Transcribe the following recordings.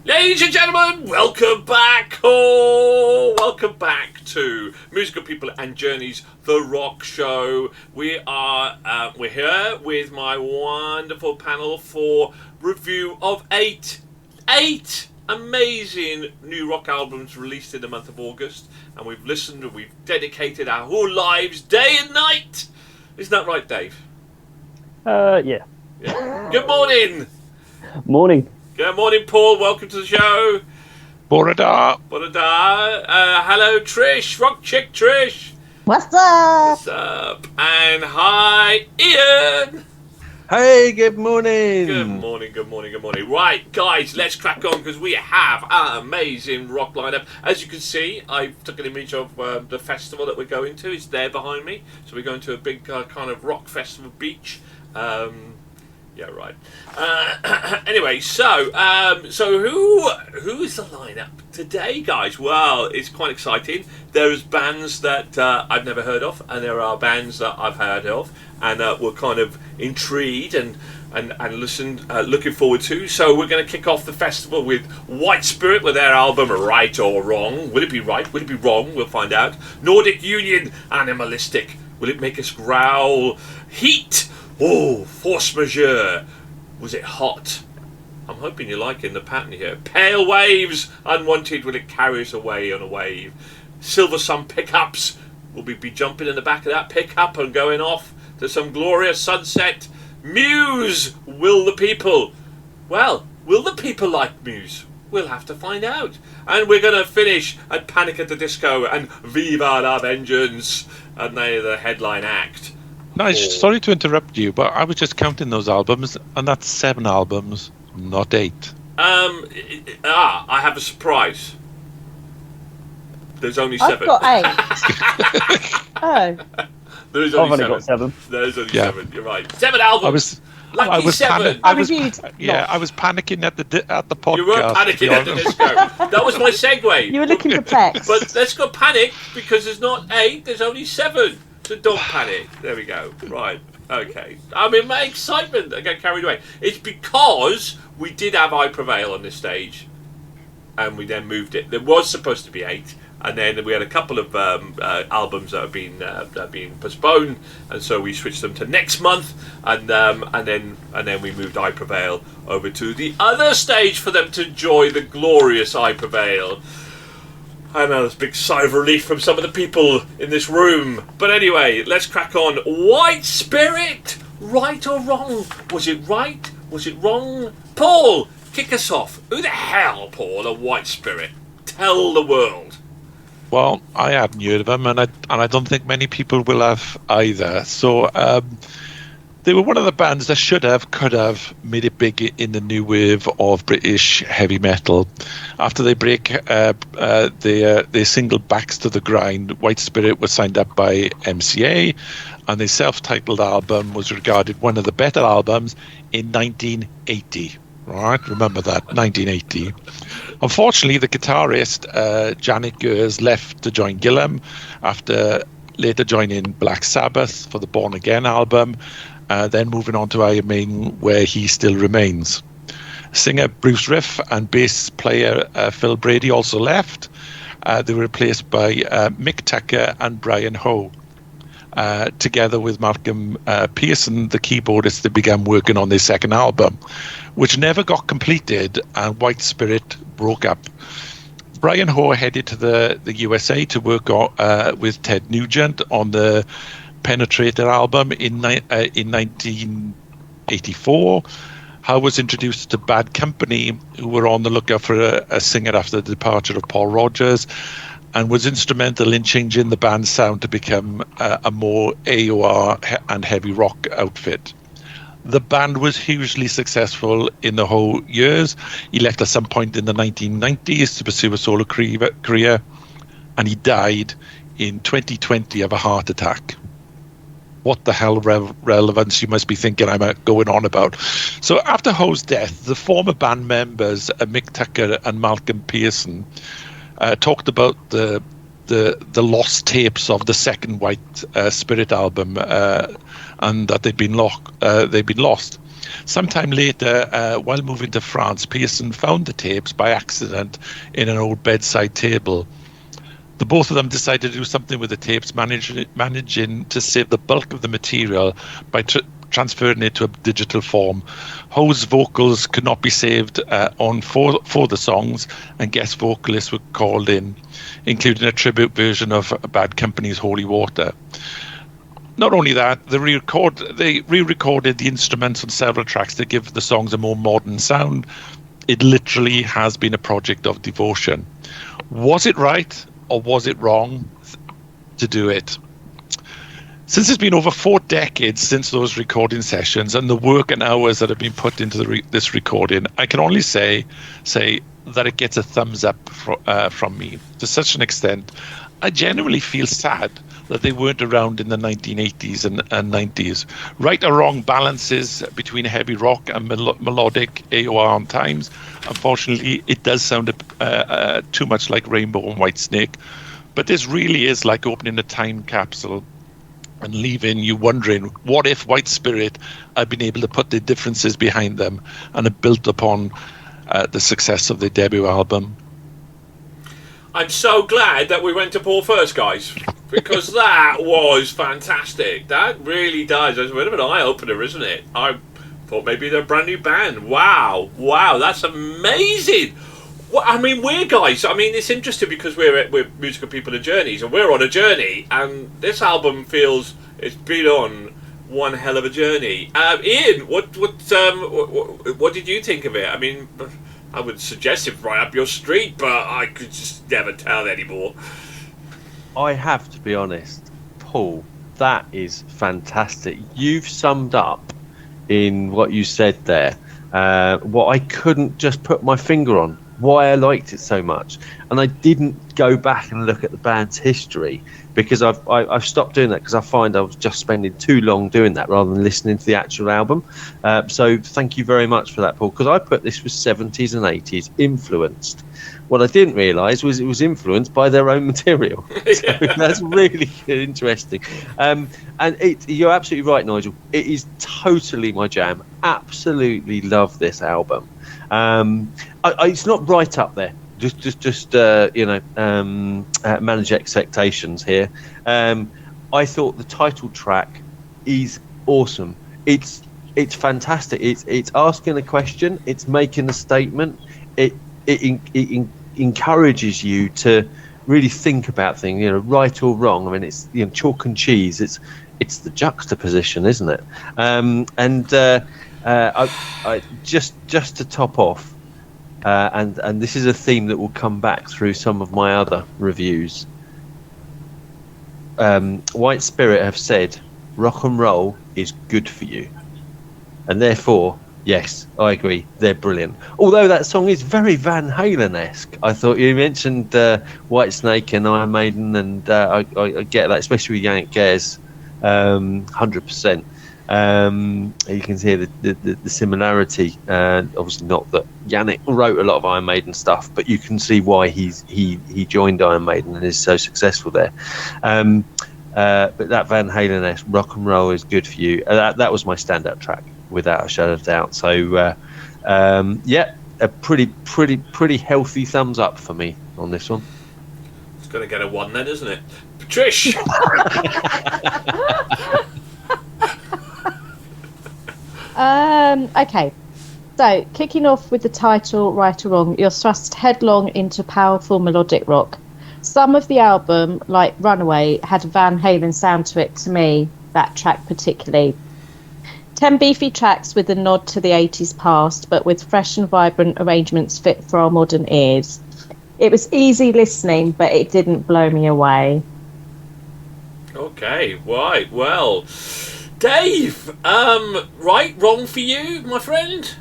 Ladies and gentlemen, welcome back. Oh, welcome back to Musical People and Journeys, the rock show. We're here with my wonderful panel for review of eight amazing new rock albums released in the month of August, and we've listened and we've dedicated our whole lives, day and night. Isn't that right, Dave? Yeah. Good morning. Morning. Good morning, Paul. Welcome to the show. Borada. Hello, Trish. Rock chick Trish. What's up? What's up? And hi, Ian. Hey, good morning. Good morning. Right, guys, let's crack on because we have an amazing rock lineup. As you can see, I took an image of the festival that we're going to. It's there behind me. So we're going to a big kind of rock festival beach. Yeah, right. Anyway, so who's the lineup today, guys? Well, it's quite exciting. There's bands that I've never heard of, and there are bands that I've heard of, and we're kind of intrigued and looking forward to. So we're going to kick off the festival with White Spirit with their album Right or Wrong. Will it be right? Will it be wrong? We'll find out. Nordic Union, Animalistic. Will it make us growl? Heat. Oh, Force Majeure. Was it hot? I'm hoping you're liking the pattern here. Pale Waves. Unwanted. Will it carry us away on a wave? Silversun Pickups. Will we be jumping in the back of that pickup and going off to some glorious sunset? Muse. Will the people? Well, will the people like Muse? We'll have to find out. And we're going to finish at Panic at the Disco and Viva la Vengeance. And they're the headline act. Nice. Sorry to interrupt you, but I was just counting those albums, and that's 7 albums, not 8. I have a surprise. There's only 7. I've got 8. Oh. There's I've only only got 7. There's only 7. You're right. 7 albums. I was 7. I reviewed. I was panicking at the podcast. You were panicking at the disco. That was my segue. You were looking perplexed. But let's go panic because there's not 8. There's only 7. So don't panic. There we go. Right. Okay. I mean, my excitement, I get carried away. It's because we did have I Prevail on this stage, and we then moved it. There was supposed to be 8, and then we had a couple of albums that have been postponed, and so we switched them to next month, and then we moved I Prevail over to the other stage for them to enjoy the glorious I Prevail. I know there's a big sigh of relief from some of the people in this room. But anyway, let's crack on. White Spirit, right or wrong? Was it right? Was it wrong? Paul, kick us off. Who the hell, Paul, are White Spirit? Tell the world. Well, I hadn't heard of them, and I don't think many people will have either. So they were one of the bands that could have made it big in the new wave of British heavy metal. After they break their single Backs to the Grind, White Spirit was signed up by MCA, and their self-titled album was regarded one of the better albums in 1980. Right, remember that, 1980. Unfortunately, the guitarist Janet Gers left to join Gillam after later joining Black Sabbath for the Born Again album, then moving on to Iron Maiden, where he still remains. Singer Bruce Riff and bass player Phil Brady also left. They were replaced by Mick Tucker and Brian Ho. Together with Malcolm Pearson, the keyboardist, they began working on their second album, which never got completed, and White Spirit broke up. Brian Ho headed to the USA to work with Ted Nugent on the Penetrator album in 1984. Howe was introduced to Bad Company, who were on the lookout for a singer after the departure of Paul Rodgers, and was instrumental in changing the band's sound to become a more AOR and heavy rock outfit. The band was hugely successful in the whole years. He left at some point in the 1990s to pursue a solo career, and he died in 2020 of a heart attack. What the hell relevance, you must be thinking I'm going on about. So after Howe's death, the former band members Mick Tucker and Malcolm Pearson talked about the lost tapes of the second White Spirit album, and that they'd been lost. Sometime later, while moving to France, Pearson found the tapes by accident in an old bedside table. The both of them decided to do something with the tapes, managing to save the bulk of the material by transferring it to a digital form. Howe's vocals could not be saved on for the songs, and guest vocalists were called in, including a tribute version of Bad Company's Holy Water. Not only that, they re-recorded the instruments on several tracks to give the songs a more modern sound. It literally has been a project of devotion. Was it right or was it wrong to do it? Since it's been over 4 decades since those recording sessions and the work and hours that have been put into this recording, I can only say that it gets a thumbs up from me. To such an extent, I genuinely feel sad that they weren't around in the 1980s and 90s. Right or wrong balances between heavy rock and melodic AOR on times. Unfortunately, it does sound too much like Rainbow and Whitesnake, but this really is like opening a time capsule and leaving you wondering, what if White Spirit had been able to put the differences behind them and have built upon the success of their debut album? I'm so glad that we went to Paul first, guys, because that was fantastic. That really does. It's a bit of an eye-opener, isn't it? I thought maybe they're a brand new band. Wow, that's amazing. Well, I mean, it's interesting because we're musical people of journeys, and we're on a journey, and this album feels it's been on one hell of a journey. Ian, what did you think of it? I mean, I would suggest it right up your street, but I could just never tell anymore. I have to be honest, Paul, that is fantastic. You've summed up in what you said there what I couldn't just put my finger on, why I liked it so much. And I didn't go back and look at the band's history because I've stopped doing that because I find I was just spending too long doing that rather than listening to the actual album. So thank you very much for that, Paul, because I put this was 70s and 80s influenced. What I didn't realise was it was influenced by their own material. So that's really interesting. And you're absolutely right, Nigel. It is totally my jam. Absolutely love this album. It's not right up there. Just manage expectations here. I thought the title track is awesome. It's fantastic. It's asking a question. It's making a statement. It encourages you to really think about things. Right or wrong. I mean, it's chalk and cheese. It's the juxtaposition, isn't it? I just to top off. And this is a theme that will come back through some of my other reviews. White Spirit have said rock and roll is good for you, and therefore, yes, I agree, they're brilliant. Although that song is very Van Halen-esque. I thought you mentioned Whitesnake and Iron Maiden, and I get that, especially with Yannick Gers, 100%. You can hear the similarity. Obviously, not that Yannick wrote a lot of Iron Maiden stuff, but you can see why he joined Iron Maiden and is so successful there. But that Van Halen-esque rock and roll is good for you. That was my standout track, without a shadow of doubt. So, a pretty healthy thumbs up for me on this one. It's going to get a 1 then, isn't it? Trish. Okay, so kicking off with the title, Right or Wrong, you're thrust headlong into powerful melodic rock. Some of the album, like Runaway, had a Van Halen sound to it to me, that track particularly. 10 beefy tracks with a nod to the 80s past, but with fresh and vibrant arrangements fit for our modern ears. It was easy listening, but it didn't blow me away. Okay, right, well... Dave, right, wrong for you, my friend?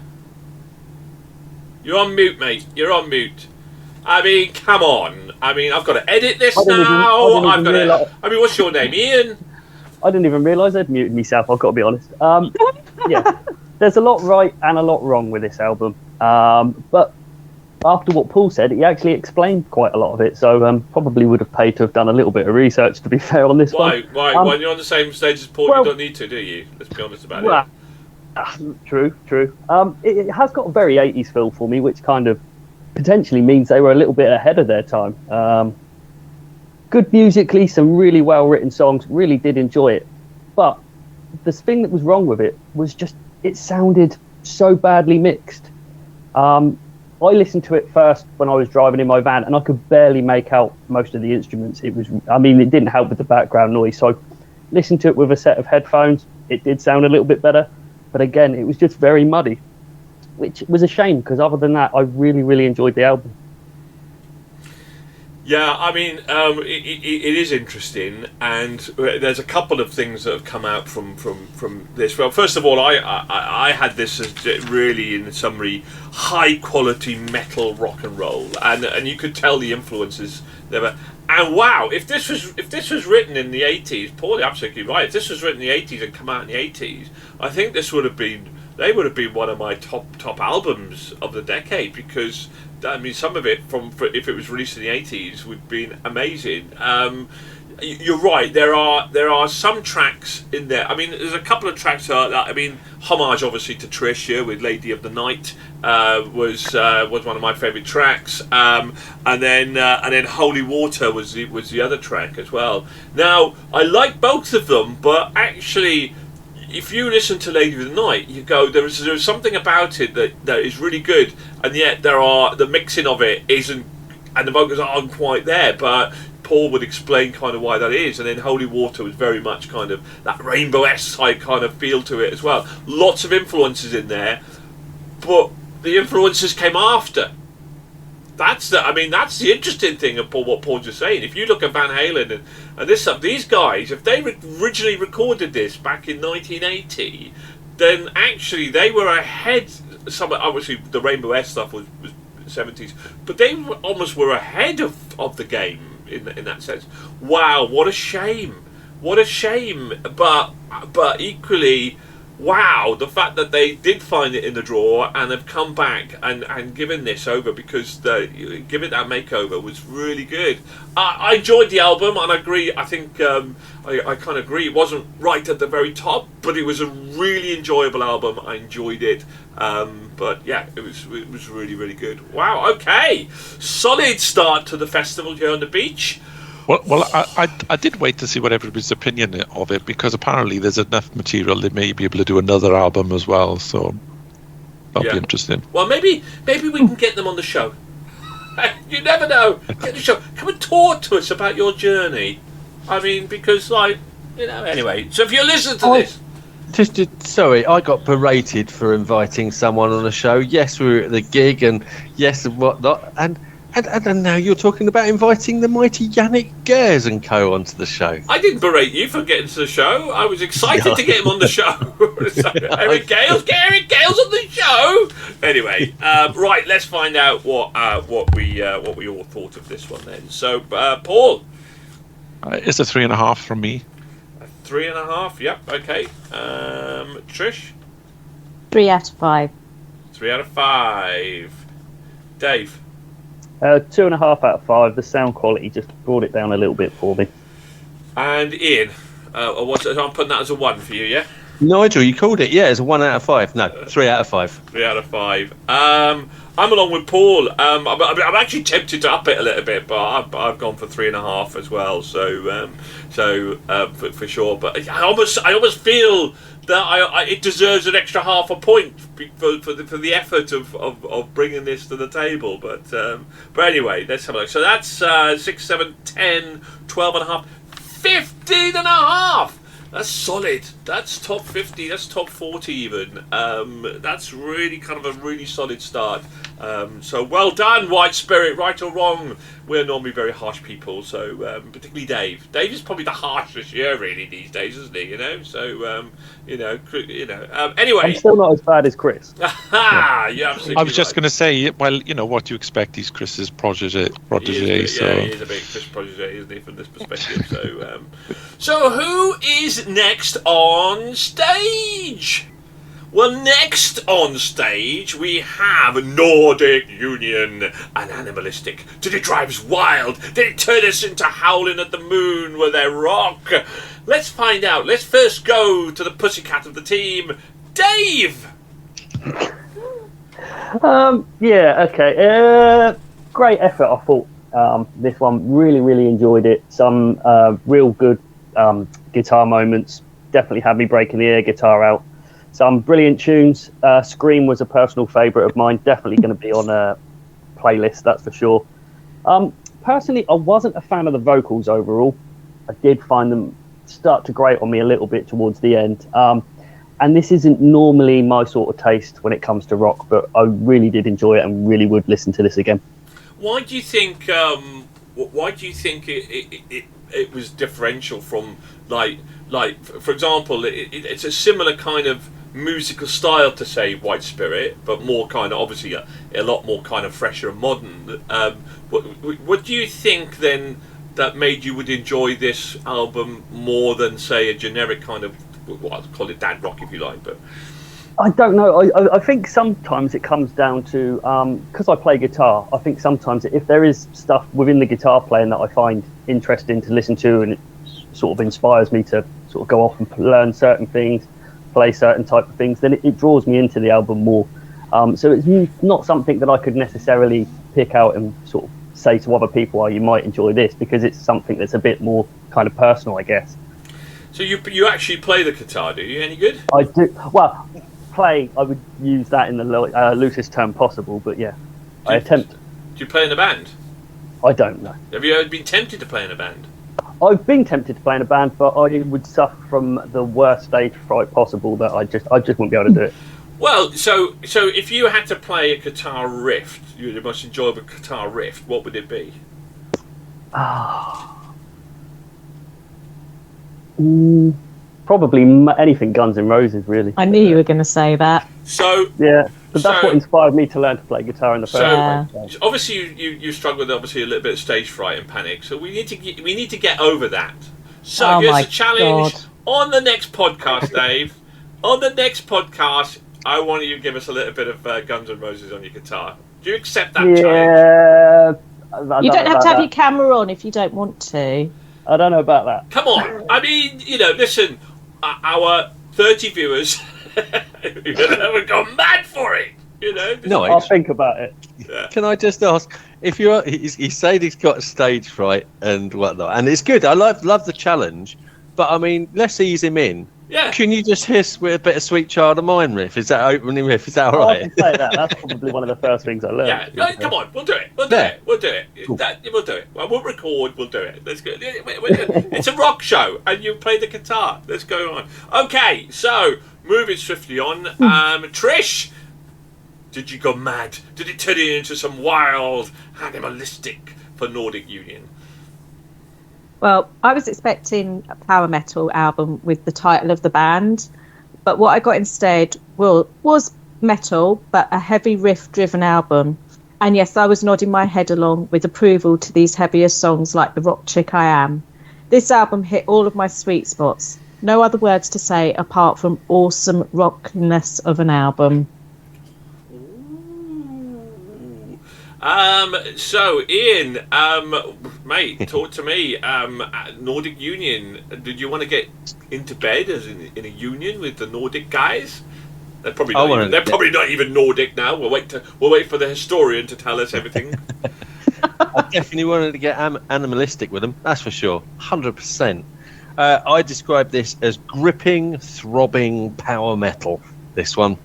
You're on mute, mate. You're on mute. I mean, come on. I mean, I've got to edit this now. What's your name, Ian? I didn't even realise I'd muted myself, I've got to be honest. Yeah, there's a lot right and a lot wrong with this album. But after what Paul said, he actually explained quite a lot of it, so probably would have paid to have done a little bit of research, to be fair, on this one. Why? When you're on the same stage as Paul, you don't need to, do you? Let's be honest about it. True. It has got a very 80s feel for me, which kind of potentially means they were a little bit ahead of their time. Good musically, some really well written songs, really did enjoy it. But the thing that was wrong with it was just it sounded so badly mixed. I listened to it first when I was driving in my van, and I could barely make out most of the instruments. It didn't help with the background noise. So I listened to it with a set of headphones. It did sound a little bit better, but again, it was just very muddy, which was a shame because other than that, I really, really enjoyed the album. Yeah, I mean, it is interesting, and there's a couple of things that have come out from this. Well, first of all, I had this as really, in summary, high quality metal rock and roll, and you could tell the influences there were. And wow, if this was written in the 80s, Paul, you're absolutely right. If this was written in the 80s and come out in the 80s, I think this would have been one of my top albums of the decade, because I mean, some of it if it was released in the 80s would have been amazing. You're right. There are some tracks in there. I mean, there's a couple of tracks that I mean, homage obviously to Trish here with "Lady of the Night" was one of my favourite tracks. And then "Holy Water" was the other track as well. Now I like both of them, but actually, if you listen to "Lady of the Night," you go, there's something about it that is really good, and yet the mixing of it isn't, and the vocals aren't quite there. But Paul would explain kind of why that is. And then "Holy Water" was very much kind of that Rainbow-esque kind of feel to it as well. Lots of influences in there, but the influences came after. That's the interesting thing of what Paul's just saying. If you look at Van Halen and these guys, if they originally recorded this back in 1980, then actually they were ahead. Obviously the Rainbow-esque stuff was 70s, but they almost were ahead of the game in that sense. Wow, what a shame! But equally, wow, the fact that they did find it in the drawer and have come back and given this over, because give it that makeover was really good. I enjoyed the album, and I agree. I think I kind of agree. It wasn't right at the very top, but it was a really enjoyable album. I enjoyed it. But yeah, it was really, really good. Wow. Okay, solid start to the festival here on the beach. Well, I did wait to see what everybody's opinion of it, because apparently there's enough material they may be able to do another album as well, so that'll be interesting. Well, maybe we can get them on the show. You never know. Get the show. Come and talk to us about your journey. I mean, because anyway. So if you listen to this. Sorry, I got berated for inviting someone on a show. Yes, we were at the gig, and yes, and whatnot, and now you're talking about inviting the mighty Yannick Gers and co onto the show. I didn't berate you for getting to the show. I was excited to get him on the show. Eric Gales, get Eric Gales on the show. Anyway, right, let's find out what we all thought of this one then. So, Paul, it's a 3.5 from me. 3.5. Yep. Okay. Trish. 3 out of 5. 3 out of 5. Dave. 2.5 out of 5. The sound quality just brought it down a little bit for me. And Ian, I'm putting that as a 1 for you, yeah? Nigel, you called it. Yeah, it's a 1 out of 5. No, 3 out of 5. 3 out of 5. I'm along with Paul. I'm actually tempted to up it a little bit, but I've gone for 3.5 as well. So for sure. But I almost feel that it deserves an extra half a point for the effort of bringing this to the table. But anyway, let's have a look. So that's 6, 7, 10, 12.5, 15.5. That's solid. That's top 50. That's top 40 even. That's really kind of a really solid start. So well done, White Spirit. Right or wrong, we're normally very harsh people. So particularly Dave. Dave is probably the harshest here really these days, isn't he? So Anyway, I'm still not as bad as Chris. Yeah, absolutely. I was just going to say, well, what do you expect? He's Chris's protege. He is a bit Chris protege, isn't he, from this perspective? So who is next on stage? Well, next on stage we have Nordic Union, an animalistic. Did it drive us wild? Did it turn us into howling at the moon with their rock? Let's find out. Let's first go to the pussycat of the team, Dave. Yeah, okay. Great effort, I thought. This one, really enjoyed it. Some real good guitar moments. Definitely had me breaking the air guitar out. Some brilliant tunes. Scream was a personal favourite of mine. Definitely going to be on a playlist, that's for sure. Personally, I wasn't a fan of the vocals overall. I did find them start to grate on me a little bit towards the end. And this isn't normally my sort of taste when it comes to rock, but I really did enjoy it and really would listen to this again. Why do you think? Why do you think it was differential from like for example, it's a similar kind of musical style to say White Spirit, but more kind of obviously a lot more kind of fresher and modern. What do you think then that made you would enjoy this album more than say a generic kind of, well, I'd call it dad rock if you like, but I don't know. I think sometimes it comes down to, because I play guitar, I think sometimes if there is stuff within the guitar playing that I find interesting to listen to and it sort of inspires me to sort of go off and learn certain things, play certain type of things, then it draws me into the album more. So it's not something that I could necessarily pick out and sort of say to other people, oh, you might enjoy this, because it's something that's a bit more kind of personal, I guess. So you actually play the guitar, do you? Any good? I do. Well, play, I would use that in the loosest term possible, but yeah, I attempt. Do you play in a band? I don't know. Have you ever been tempted to play in a band? I've been tempted to play in a band, but I would suffer from the worst stage fright possible. That I just wouldn't be able to do it. Well, so if you had to play a guitar riff, the most enjoyable guitar riff, what would it be? Probably anything Guns N' Roses, really. I knew you were going to say that. So yeah, but that's what inspired me to learn to play guitar in the first place. Obviously, you struggle with obviously a little bit of stage fright and panic. So we need to get over that. So here's a challenge on the next podcast, Dave. On the next podcast, I want you to give us a little bit of Guns N' Roses on your guitar. Do you accept that challenge? Yeah. You don't have to have your camera on if you don't want to. I don't know about that. Come on. I mean, listen, our 30 viewers have gone mad for it. No, I'll think about it. Yeah. Can I just ask, if he said he's got stage fright and whatnot, and it's good. I love the challenge, but I mean, let's ease him in. Yeah. Can you just hiss with a bit of Sweet Child of Mine riff? Is that opening riff? Is that all right? I can say that. That's probably one of the first things I learned. Yeah, no, come on, we'll do it. We'll do it. We'll do it. Cool. We'll do it. We'll record. We'll do it. Let's go. It's a rock show, and you play the guitar. Let's go on. Okay, so moving swiftly on. Trish, did you go mad? Did it turn you into some wild animalistic for Nordic Union? Well, I was expecting a power metal album with the title of the band, but what I got instead was metal, but a heavy riff-driven album. And yes, I was nodding my head along with approval to these heavier songs like The Rock Chick I Am. This album hit all of my sweet spots. No other words to say apart from awesome rockiness of an album. So Ian, mate, talk to me. Nordic Union. Did you want to get into bed as in a union with the Nordic guys? They're probably not even Nordic now. We'll wait for the historian to tell us everything. I definitely wanted to get animalistic with them. That's for sure, 100%. I describe this as gripping, throbbing power metal. This one,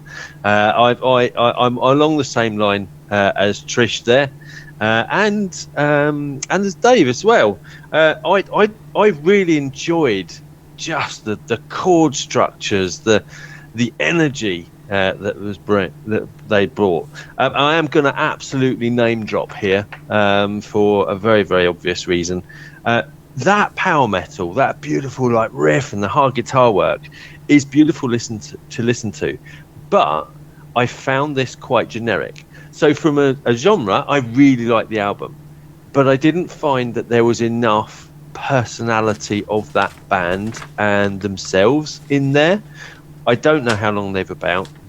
I'm along the same line as Trish there, and as Dave as well. I really enjoyed just the chord structures, the energy that they brought. I am going to absolutely name drop here for a very, very obvious reason. That power metal, that beautiful like riff and the hard guitar work is beautiful to listen to, but I found this quite generic. So from a genre, I really liked the album, but I didn't find that there was enough personality of that band and themselves in there. I don't know how long they've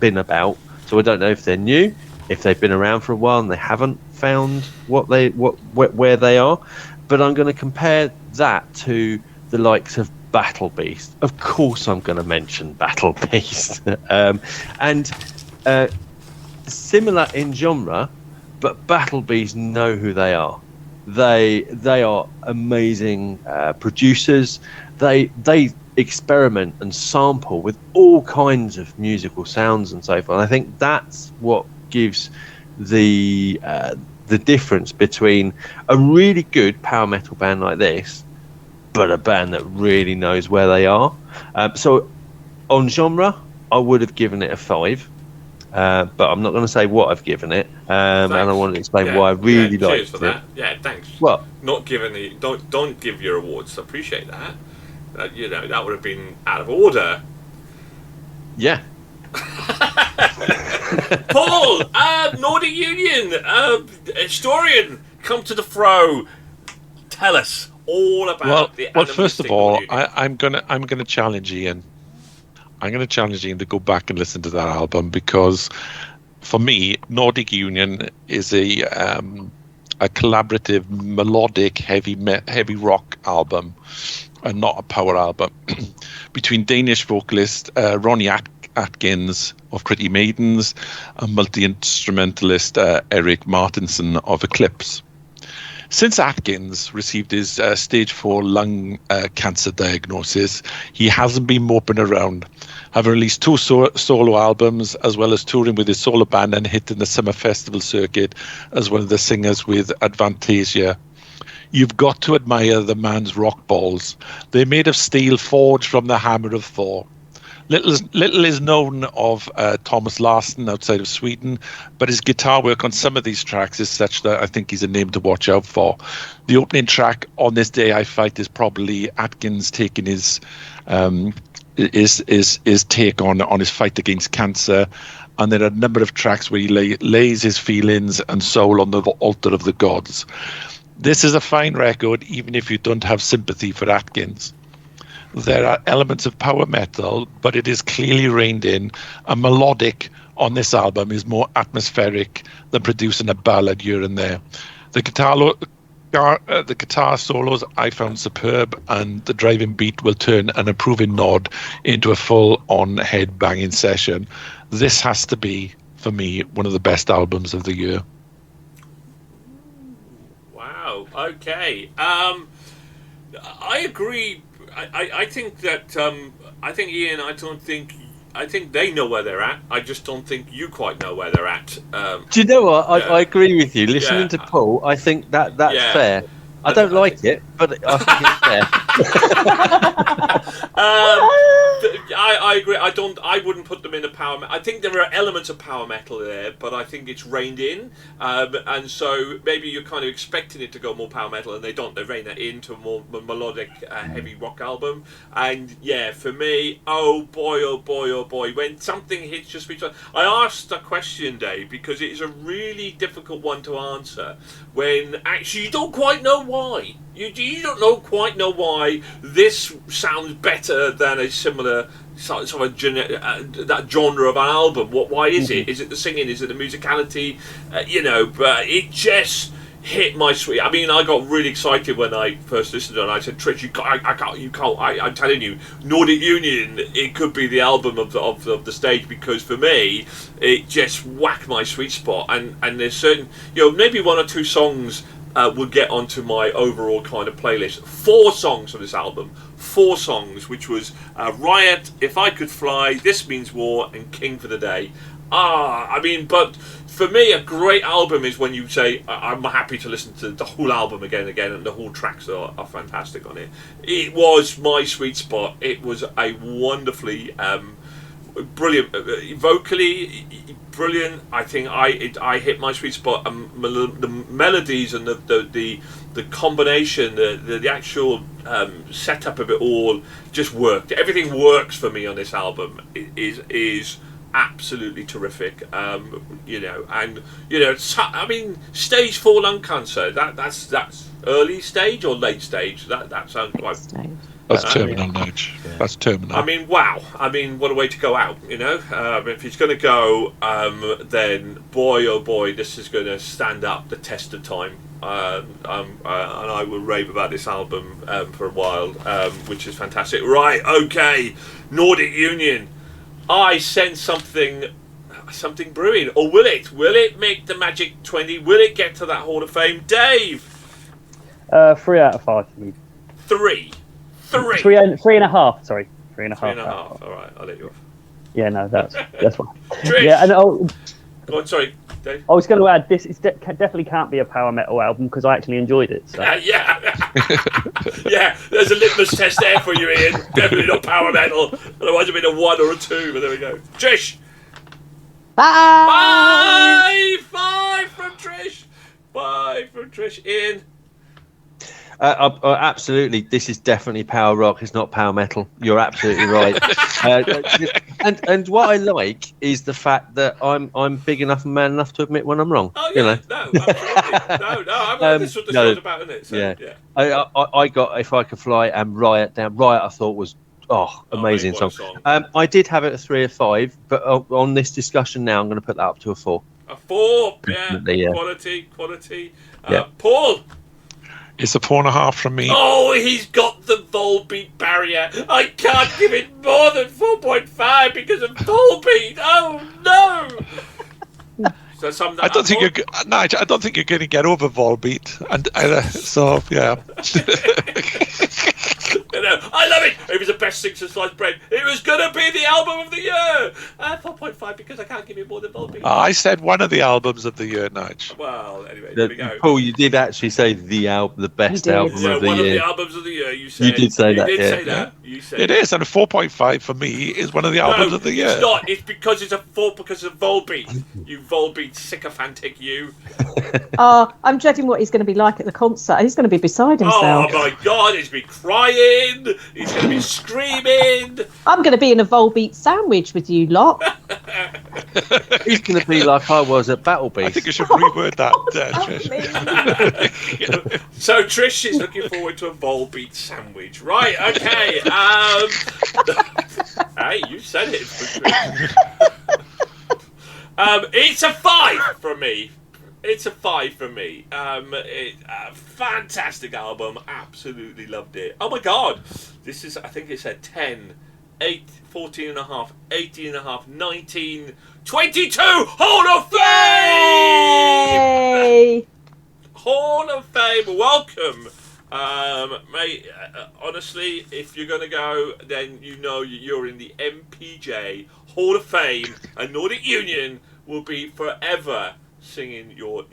been about, so I don't know if they're new, if they've been around for a while and they haven't found where they are. But I'm going to compare that to the likes of Battle Beast. Of course, I'm going to mention Battle Beast, and similar in genre, but Battle Beast know who they are. They are amazing producers. They experiment and sample with all kinds of musical sounds and so forth. And I think that's what gives the difference between a really good power metal band like this, but a band that really knows where they are. So on genre, I would have given it a 5. But I'm not going to say what I've given it, and I want to explain why I really liked cheers for that. Yeah, thanks. Well, not giving the don't give your awards. I appreciate that. That would have been out of order. Yeah. Paul, Nordic Union historian, come to the fro. Tell us all about the. Well, first of all, I'm gonna challenge Ian. I'm going to challenge Ian to go back and listen to that album, because for me, Nordic Union is a collaborative, melodic, heavy rock album, and not a power album, between Danish vocalist Ronnie Atkins of Pretty Maidens and multi-instrumentalist Eric Martinson of Eclipse. Since Atkins received his stage 4 lung cancer diagnosis, he hasn't been moping around, having released 2 solo albums, as well as touring with his solo band and hitting the summer festival circuit as one of the singers with Advantasia. You've got to admire the man's rock balls. They're made of steel forged from the hammer of Thor. Little is known of Thomas Larsson outside of Sweden, but his guitar work on some of these tracks is such that I think he's a name to watch out for. The opening track, On This Day I Fight, is probably Atkins taking his take on his fight against cancer, and there are a number of tracks where he lays his feelings and soul on the altar of the gods. This is a fine record, even if you don't have sympathy for Atkins. There are elements of power metal, but it is clearly reined in, and melodic on this album is more atmospheric than producing a ballad here and there. The guitar solos I found superb, and the driving beat will turn an approving nod into a full-on head-banging session. This has to be, for me, one of the best albums of the year. Wow, okay. I agree. I think that I think Ian. I think they know where they're at. I just don't think you quite know where they're at. Do you know what? I agree with you. Listening to Paul, I think that's fair. I don't like it, but I think it's fair. I agree. I wouldn't put them in a power metal. I think there are elements of power metal there, but I think it's reined in, and so maybe you're kind of expecting it to go more power metal, and they don't. They rein that into a more melodic, heavy rock album. And yeah, for me, oh boy, when something hits your speech, I asked a question, Dave, because it is a really difficult one to answer. When actually you don't quite know why. You don't quite know why this sounds better than a similar sort of that genre of an album. Why is it? Is it the singing? Is it the musicality? But it just hit my sweet. I mean, I got really excited when I first listened to it. And I said, Trish, I'm telling you, Nordic Union, it could be the album of the stage, because for me, it just whacked my sweet spot. And there's certain, maybe 1 or 2 songs would get onto my overall kind of playlist. 4 songs from this album. 4 songs, which was Riot, If I Could Fly, This Means War, and King for the Day. But for me, a great album is when you say, I'm happy to listen to the whole album again, and the whole tracks are fantastic on it. It was my sweet spot. It was a wonderfully brilliant, vocally brilliant. I think I hit my sweet spot. The melodies and the combination, the actual setup of it all just worked. Everything works for me on this album. It is absolutely terrific. Stage 4 lung cancer. That's early stage or late stage. That sounds quite. That's terminal, Nudge. That's terminal. I mean, wow. I mean, what a way to go out, you know? If he's going to go, then boy, oh boy, this is going to stand up the test of time. And I will rave about this album for a while, which is fantastic. Right, okay. Nordic Union. I sense something brewing. Or will it? Will it make the Magic 20? Will it get to that Hall of Fame? Dave? 3 out of 5 for me. 3. 3.5. Sorry, 3.5. 3.5. All right, I'll let you off. Yeah, no, that's fine. Trish. Yeah, and Go on, sorry, Dave. I was going to add this. It definitely can't be a power metal album because I actually enjoyed it. So. Yeah. Yeah, there's a litmus test there for you, Ian. Definitely not power metal. Otherwise, it'd been a 1 or a 2. But there we go. Trish. Bye. 5 from Trish. 5 from Trish. Ian. Absolutely, this is definitely power rock. It's not power metal. You're absolutely right. And what I like is the fact that I'm big enough and man enough to admit when I'm wrong. Oh yeah, you know? no, absolutely, no. This is what the show's about, isn't it? So, yeah. I got If I Could Fly and Riot down. Riot, I thought was amazing mate, song. I did have it a 3 or 5, but on this discussion now, I'm going to put that up to a 4. A 4, yeah. Quality. Yeah. Paul. It's a 4.5 from me. Oh, he's got the Volbeat barrier. I can't give it more than 4.5 because of Volbeat. Oh no! So I don't think you're going to get over Volbeat, and so yeah. I love it. It was the best thing since sliced bread. It was going to be the album of the year. 4.5 because I can't give it more than Volbeat. I said one of the albums of the year, Nige. Well, anyway, there we go. Paul, you did actually say the best album of the year. One of the albums of the year. You said. You did say that. Say that. You said it is, and 4.5 for me is one of the albums of the year. It's not. It's because it's a 4 because of Volbeat. You Volbeat sycophantic, you. I'm dreading what he's going to be like at the concert. He's going to be beside himself. Oh my God, he's been crying. He's going to be screaming. I'm going to be in a Volbeat sandwich with you lot. He's going to be like I was at Battle Beast. I think you should reword that, Trish. So Trish is looking forward to a Volbeat sandwich. Right, okay. Hey, you said it. It's a 5 from me. It's a 5 from me. Fantastic album. Absolutely loved it. Oh my God. This is, I think it's at 10, 8, 14 and a half, 18 and a half, 19, 22. Hall of Fame! Yay! Hall of Fame. Welcome. Mate, honestly, if you're going to go, then you know you're in the MPJ Hall of Fame, and Nordic Union will be forever singing your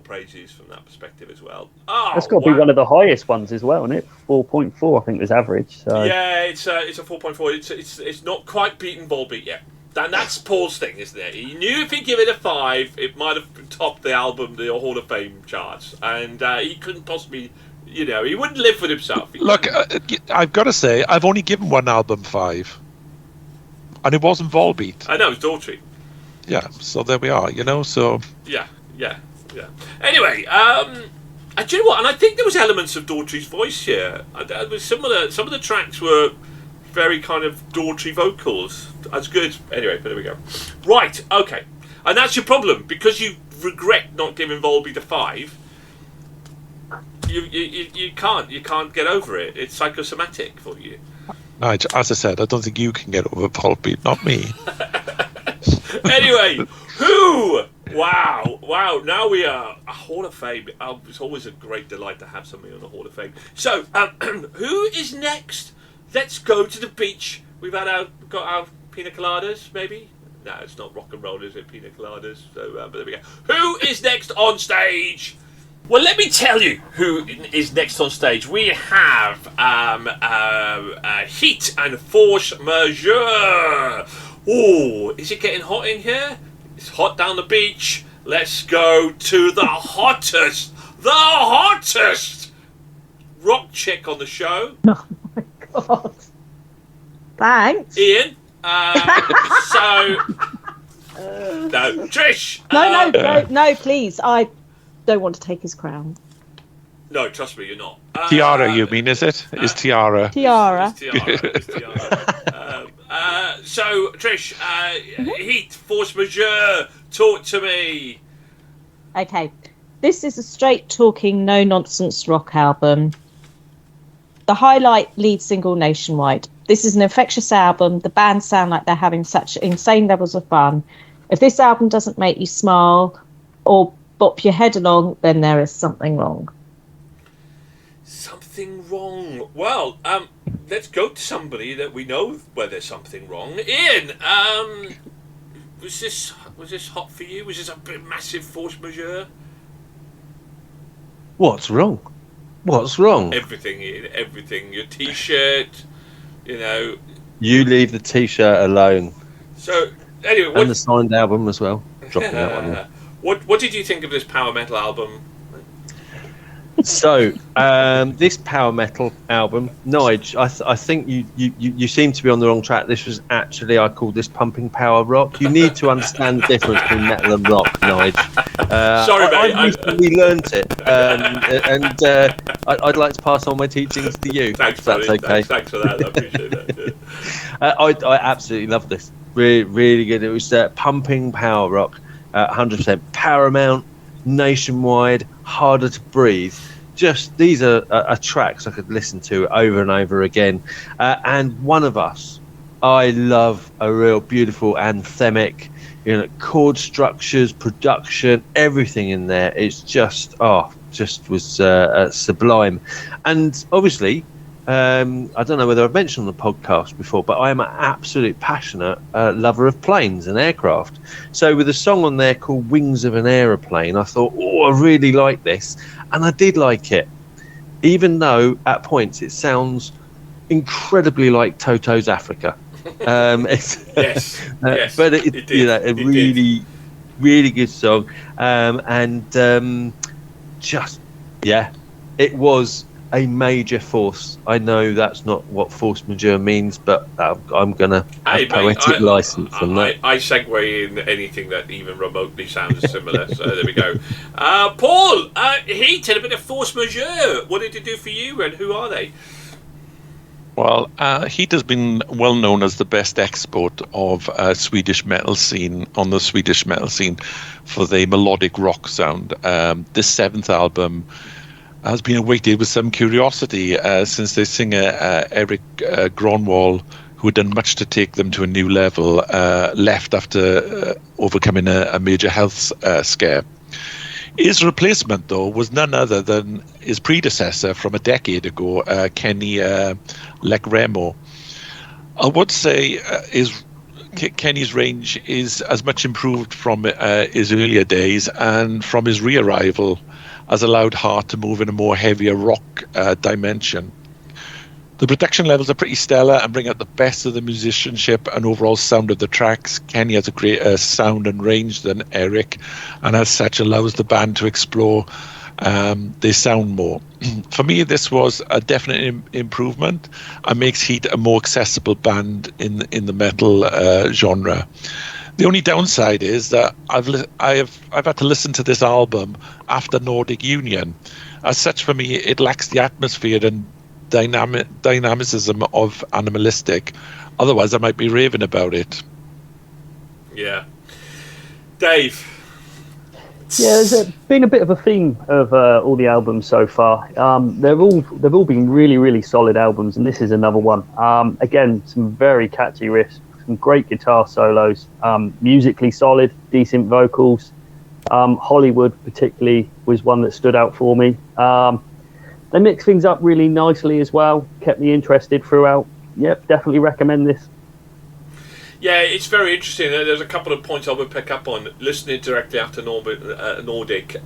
praises from that perspective as well. Oh, that's got to be one of the highest ones as well, isn't it? 4.4, I think, was average. So. Yeah, it's a 4.4. It's not quite beaten Volbeat yet. And that's Paul's thing, isn't it? He knew if he'd give it a 5, it might have topped the album, the Hall of Fame charts, and he couldn't possibly. He wouldn't live with himself. Look, I've got to say, I've only given one album 5, and it wasn't Volbeat. I know, it's Daughtry. Yeah, so there we are, so... Yeah. Anyway, do you know what? And I think there was elements of Daughtry's voice here. It was similar. Some of the tracks were very kind of Daughtry vocals. That's good. Anyway, but there we go. Right, okay. And that's your problem, because you regret not giving Volbeat a 5. You can't get over it. It's psychosomatic for you. Nigel, as I said, I don't think you can get over Volbeat, not me. Anyway, who? Wow! Now we are a Hall of Fame. It's always a great delight to have somebody on the Hall of Fame. So, who is next? Let's go to the beach. We've got our pina coladas, maybe. No, it's not rock and roll, is it? Pina coladas. So, but there we go. Who is next on stage? Well, let me tell you who is next on stage. We have Heat and Force Majeure. Oh, is it getting hot in here? It's hot down the beach. Let's go to the hottest rock chick on the show. Oh my God. Thanks. Ian. No, Trish. No, please. I don't want to take his crown. No, trust me, you're not. Tiara, you mean, is it? Is Tiara? Tiara. It's Tiara. So, Trish, Heat, Force Majeure, talk to me. Okay, this is a straight talking, no nonsense rock album. The highlight lead single nationwide. This is an infectious album. The band sound like they're having such insane levels of fun. If this album doesn't make you smile or bop your head along, then there is something wrong. Something wrong. Well, let's go to somebody that we know where there's something wrong. Ian, was this hot for you? Was this a big, massive force majeure? What's wrong? What's wrong? Everything, Ian. Everything. Your T-shirt. You know. You leave the T-shirt alone. So anyway, and the signed album as well. Dropping that one in. What did you think of this power metal album? So, this power metal album, Nige, I think you seem to be on the wrong track. This was actually, I call this pumping power rock. You need to understand the difference between metal and rock, Nige. Sorry, mate. I recently learnt it, and I'd like to pass on my teachings to you. Thanks, if that's buddy. okay. Thanks for that. I appreciate that. I absolutely love this. Really, really good. It was pumping power rock, 100% Paramount, Nationwide, Harder to Breathe. Just these are tracks I could listen to over and over again. And One of Us, I love a real beautiful anthemic, chord structures, production, everything in there. It's just was sublime. And obviously, I don't know whether I've mentioned on the podcast before, but I am an absolute passionate lover of planes and aircraft. So with a song on there called Wings of an Aeroplane, I thought, I really like this. And I did like it, even though at points it sounds incredibly like Toto's Africa. Yes, but it did. A really, really good song. It was a major force. I know that's not what force majeure means, but I'm gonna have poetic license on that. I segue in anything that even remotely sounds similar. So there we go. Paul, Heat had a bit of force majeure. What did it do for you, and who are they? Well, Heat has been well known as the best export of Swedish metal scene on the Swedish metal scene for the melodic rock sound. This seventh album has been awaited with some curiosity since their singer Eric Gronwall, who had done much to take them to a new level, left after overcoming a major health scare. His replacement, though, was none other than his predecessor from a decade ago, Kenny Leckremo. I would say Kenny's range is as much improved from his earlier days, and from his re-arrival has allowed Heart to move in a more heavier rock dimension. The production levels are pretty stellar and bring out the best of the musicianship and overall sound of the tracks. Kenny has a greater sound and range than Eric, and as such allows the band to explore their sound more. For me, this was a definite improvement and makes Heat a more accessible band in the metal genre. The only downside is that I've had to listen to this album after Nordic Union. As such, for me, it lacks the atmosphere and dynamicism of Animalistic. Otherwise, I might be raving about it. Yeah, Dave. Yeah, there's been a bit of a theme of all the albums so far. They've all been really, really solid albums, and this is another one. Again, some very catchy riffs. Some great guitar solos, musically solid, decent vocals. Hollywood particularly was one that stood out for me. They mix things up really nicely as well, kept me interested throughout. Yep, definitely recommend this. Yeah, it's very interesting. There's a couple of points I would pick up on. Listening directly after Nordic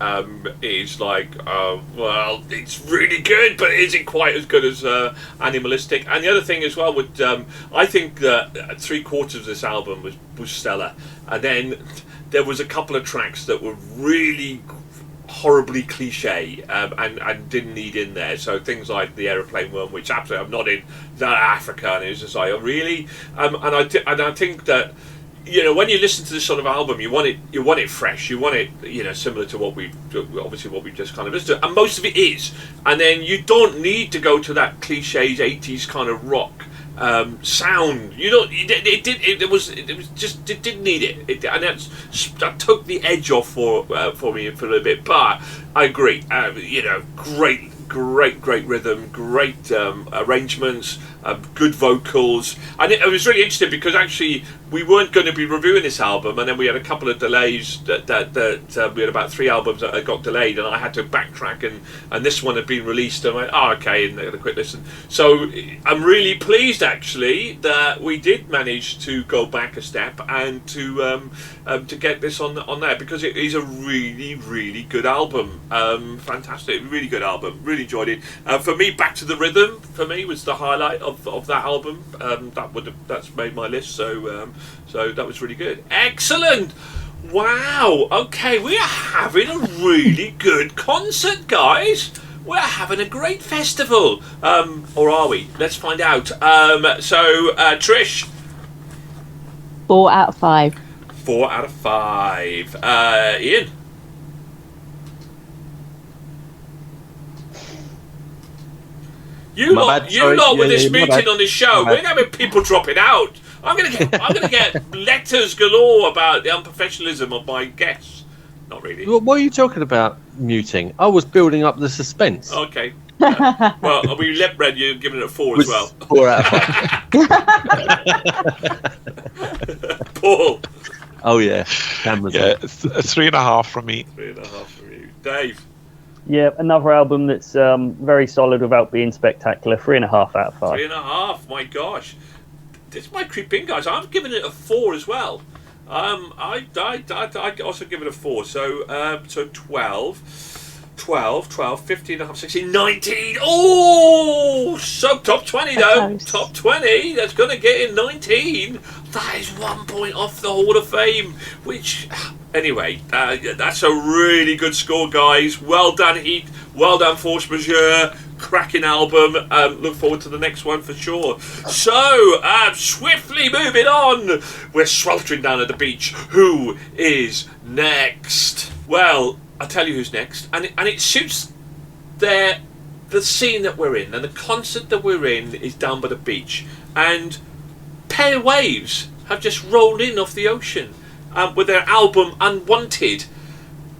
is like, well, it's really good, but it isn't quite as good as Animalistic. And the other thing as well, I think that 3/4 of this album was stellar. And then there was a couple of tracks that were really horribly cliche and didn't need in there. So things like the aeroplane one, which absolutely I'm not in, that Africa, and it was just like, oh, really? And I think that when you listen to this sort of album, you want it fresh. You want it, similar to what we've just kind of listened to, and most of it is. And then you don't need to go to that cliché 80s kind of rock sound. You don't. It didn't need it. And that took the edge off for me for a little bit. But I agree. Great rhythm, great arrangements, good vocals, and it was really interesting because actually we weren't going to be reviewing this album, and then we had a couple of delays. We had about 3 albums that got delayed, and I had to backtrack, and this one had been released. And I went, okay, and I had a quick listen. So I'm really pleased actually that we did manage to go back a step and to get this on there, because it is a really good album. Fantastic, really good album. Really enjoyed it. For me, Back to the Rhythm for me was the highlight of that album. That's made my list. So that was really good. Excellent. Wow. Okay, we are having a really good concert, guys. We're having a great festival. Or are we? Let's find out. Trish. 4 out of 5. 4 out of 5. Ian. You lot with this meeting on this show, we're having people dropping out. I'm gonna get letters galore about the unprofessionalism of my guests. Not really. Well, what are you talking about muting? I was building up the suspense. Okay. Well, we read you giving it a 4 as well. 4 out of 5. Paul. Oh yeah, cameras. Yeah, 3.5 from me. 3.5 from you, Dave. Yeah, another album that's very solid without being spectacular. 3.5 out of 5. 3.5. My gosh, this might creep in, guys. I'm giving it a 4 as well. I also give it a 4. So 12, 15 and a half, 16, 19. Oh, so top 20 though. Top 20. That's going to get in 19. That is 1 point off the Hall of Fame. Which, anyway, that's a really good score, guys. Well done, Heat. Well done, Force Majeure. Cracking album. Look forward to the next one for sure. So, swiftly moving on. We're sweltering down at the beach. Who is next? Well, I'll tell you who's next, and it suits the scene that we're in, and the concert that we're in is down by the beach, and Pale Waves have just rolled in off the ocean with their album Unwanted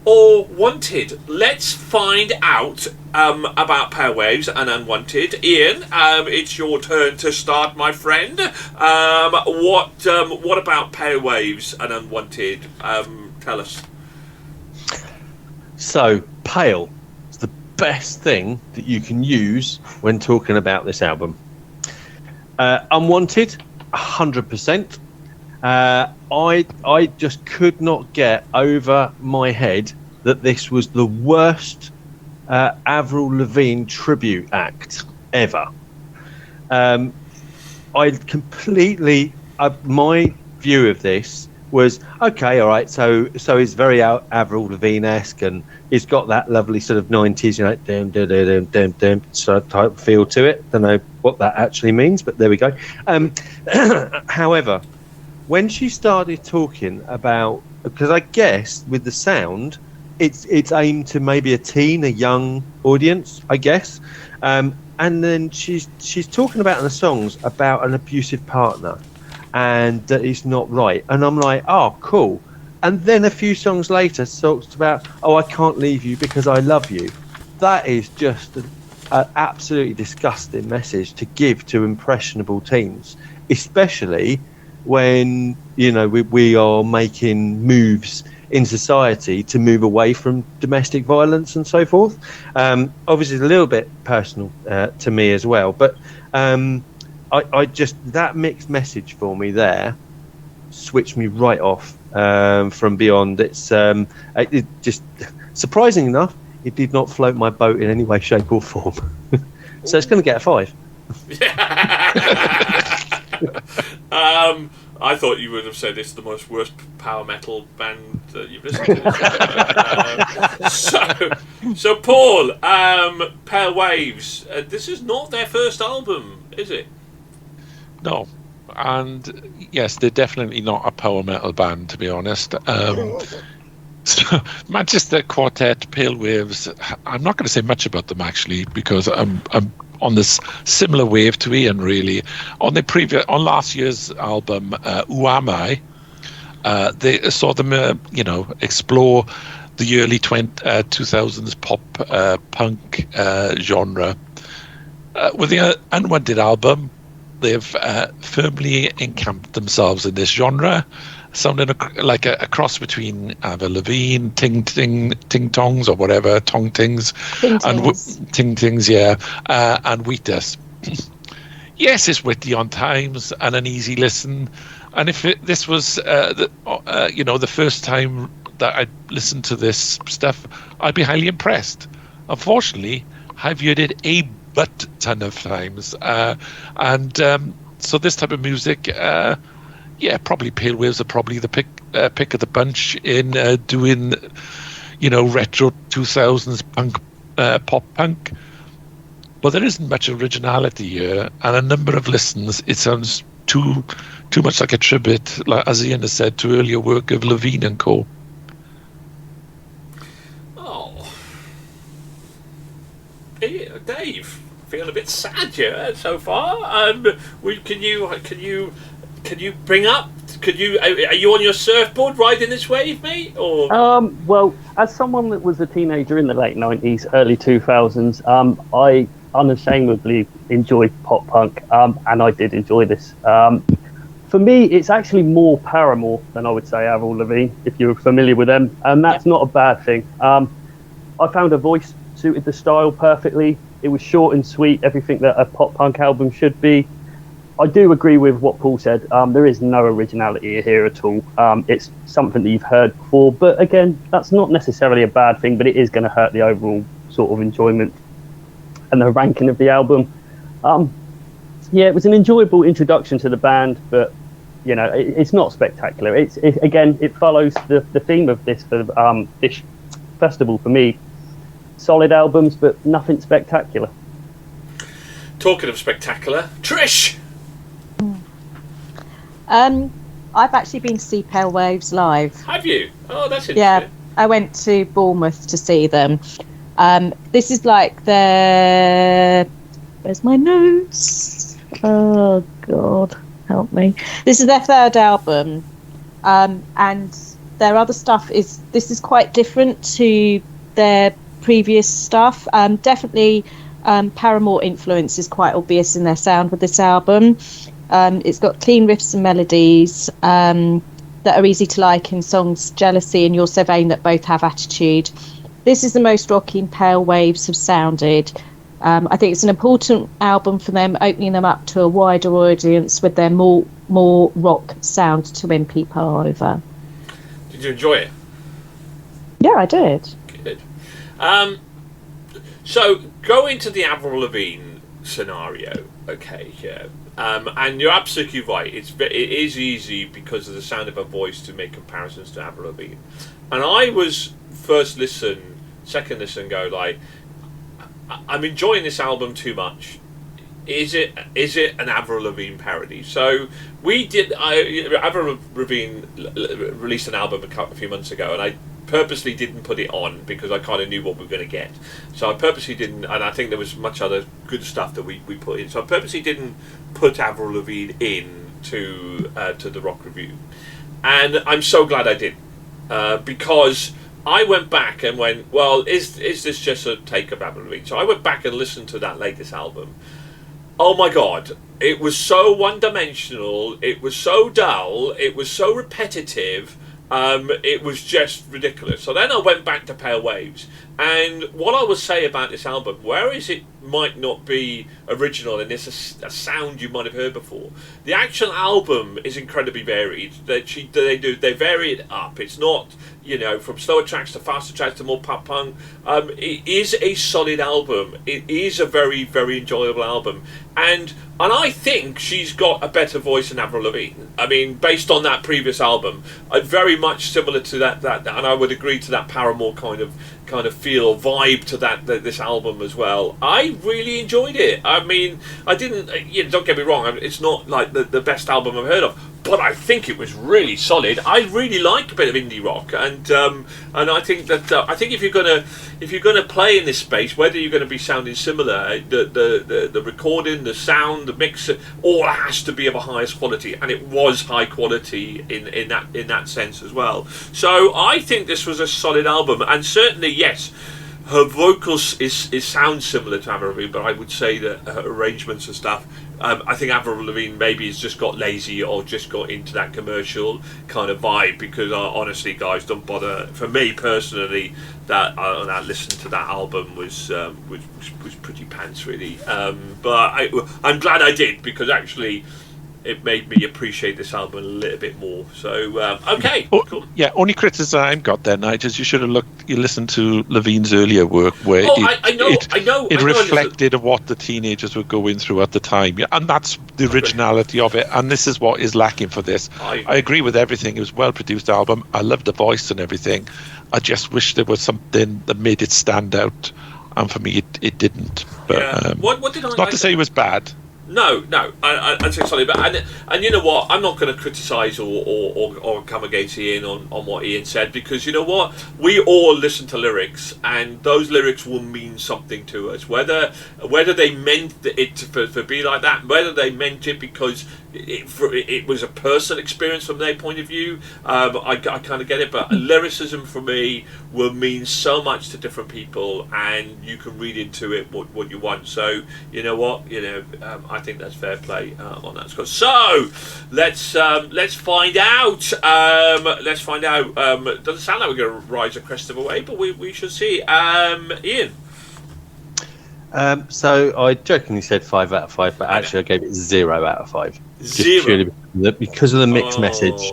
or Wanted. Let's find out about Pale Waves and Unwanted. Ian, it's your turn to start, my friend. What about Pale Waves and Unwanted? Tell us. So, pale is the best thing that you can use when talking about this album. Unwanted, 100%. I just could not get over my head that this was the worst Avril Lavigne tribute act ever. I completely... my view of this was, okay, all right, so it's very Avril Lavigne-esque, and it's got that lovely sort of 90s, sort of type feel to it. Don't know what that actually means, but there we go. However, when she started talking about, because I guess with the sound, it's aimed to maybe a young audience, I guess, and then she's talking about in the songs about an abusive partner, and that it's not right, and I'm like, oh, cool. And then a few songs later talks about, oh, I can't leave you because I love you. That is just an absolutely disgusting message to give to impressionable teens, especially when we are making moves in society to move away from domestic violence and so forth. Obviously, it's a little bit personal to me as well, but I just, that mixed message for me there switched me right off from Beyond. It's it just, surprising enough, it did not float my boat in any way, shape or form. So it's going to get a 5. I thought you would have said it's the most worst power metal band that you've listened to. So Paul, Pale Waves, this is not their first album, is it? No. And yes, they're definitely not a power metal band, to be honest. So Manchester Quartet, Pale Waves. I'm not going to say much about them actually, because I'm on this similar wave to Ian. Really, on last year's album, Who Am I? They saw them, explore the early 2000s pop punk genre. With the Unwanted album, they've firmly encamped themselves in this genre, sounding like a cross between Avril Lavigne, Ting Tongs or whatever, Tong Tings, Ting Tings, yeah, and Wheatus. Yes, it's witty on times and an easy listen. And if this was, the first time that I listened to this stuff, I'd be highly impressed. Unfortunately, I've heard it a butt ton of times, so this type of music, probably Pale Waves are probably the pick of the bunch in doing, retro 2000s punk, pop punk. But there isn't much originality here, and a number of listens, it sounds too much like a tribute, like as Ian has said, to earlier work of Levine and co. Oh, Dave, feel a bit sad here so far. Can you bring up? Are you on your surfboard riding this wave, mate? Or well, as someone that was a teenager in the late 90s, early 2000s, I unashamedly enjoyed pop punk, and I did enjoy this. For me, it's actually more Paramore than I would say Avril Lavigne, if you're familiar with them, and that's not a bad thing. I found her voice suited the style perfectly. It was short and sweet, everything that a pop punk album should be. I do agree with what Paul said. There is no originality here at all. It's something that you've heard before, but again, that's not necessarily a bad thing, but it is going to hurt the overall sort of enjoyment and the ranking of the album. It was an enjoyable introduction to the band, but it's not spectacular. It follows the theme of this festival for me. Solid albums, but nothing spectacular. Talking of spectacular, Trish. I've actually been to see Pale Waves live. Have you? Oh, that's interesting. Yeah, I went to Bournemouth to see them. This is like their... Where's my notes? Oh, God, help me. This is their third album. And their other stuff this is quite different to their previous stuff. Definitely Paramore influence is quite obvious in their sound with this album. It's got clean riffs and melodies that are easy to like in songs Jealousy and You're So Vain that both have attitude. This is the most rocky Pale Waves have sounded. I think it's an important album for them, opening them up to a wider audience with their more rock sound to win people over. Did you enjoy it? Yeah, I did. Good. So go into the Avril Lavigne scenario, okay? Yeah. And you're absolutely right. It is easy because of the sound of her voice to make comparisons to Avril Lavigne. And I was second listen, go like, I'm enjoying this album too much. Is it an Avril Lavigne parody? So we did. Avril Lavigne released an album a few months ago, and I purposely didn't put it on because I kind of knew what we were going to get. So I purposely didn't, and I think there was much other good stuff that we put in. So I purposely didn't put Avril Lavigne in to the rock review, and I'm so glad I did because I went back and went, well, is this just a take of Avril Lavigne? So I went back and listened to that latest album. Oh my God, it was so one-dimensional, it was so dull, it was so repetitive, it was just ridiculous. So then I went back to Pale Waves, and what I will say about this album, whereas it might not be original and it's a sound you might have heard before, the actual album is incredibly varied. They vary it up. It's not, from slower tracks to faster tracks to more pop punk. It is a solid album. It is a very, very enjoyable album, and I think she's got a better voice than Avril Lavigne. I mean, based on that previous album, very much similar to that, and I would agree to that Paramore kind of kind of feel, vibe to this album as well. I really enjoyed it. I mean, I didn't. Don't get me wrong. It's not like the best album I've heard of, but I think it was really solid. I really like a bit of indie rock, and I think that if you're gonna play in this space, whether you're going to be sounding similar, the recording, the sound, the mix, all has to be of a highest quality, and it was high quality in that sense as well. So I think this was a solid album, and certainly yes, her vocals sound similar to Avril Lavigne, but I would say that her arrangements and stuff, I think Avril Lavigne maybe has just got lazy or just got into that commercial kind of vibe, because honestly, guys, don't bother. For me personally, that listen to that album was pretty pants, really. But I'm glad I did, because actually it made me appreciate this album a little bit more. So okay, cool. Yeah, only criticism I've got there, Nigel, is you should have listened to Levine's earlier work, where it reflected what the teenagers were going through at the time, and that's the originality of it. And this is what is lacking for this. I agree with everything. It was a well-produced album. I loved the voice and everything. I just wish there was something that made it stand out, and for me, it didn't. But yeah. What did I it's not to say it was bad. No, I'd say solid. But and you know what? I'm not going to criticise or come against Ian on what Ian said, because you know what? We all listen to lyrics, and those lyrics will mean something to us. Whether they meant it to be like that, whether they meant it because it was a personal experience from their point of view, I kind of get it. But lyricism for me will mean so much to different people, and you can read into it what you want. So you know what? I think that's fair play on that score. So let's find out. Let's find out. It doesn't sound like we're going to rise a crest of a wave, but we shall see. Ian. So I jokingly said 5 out of 5, but actually I gave it 0 out of 5. Just purely because of the mixed message,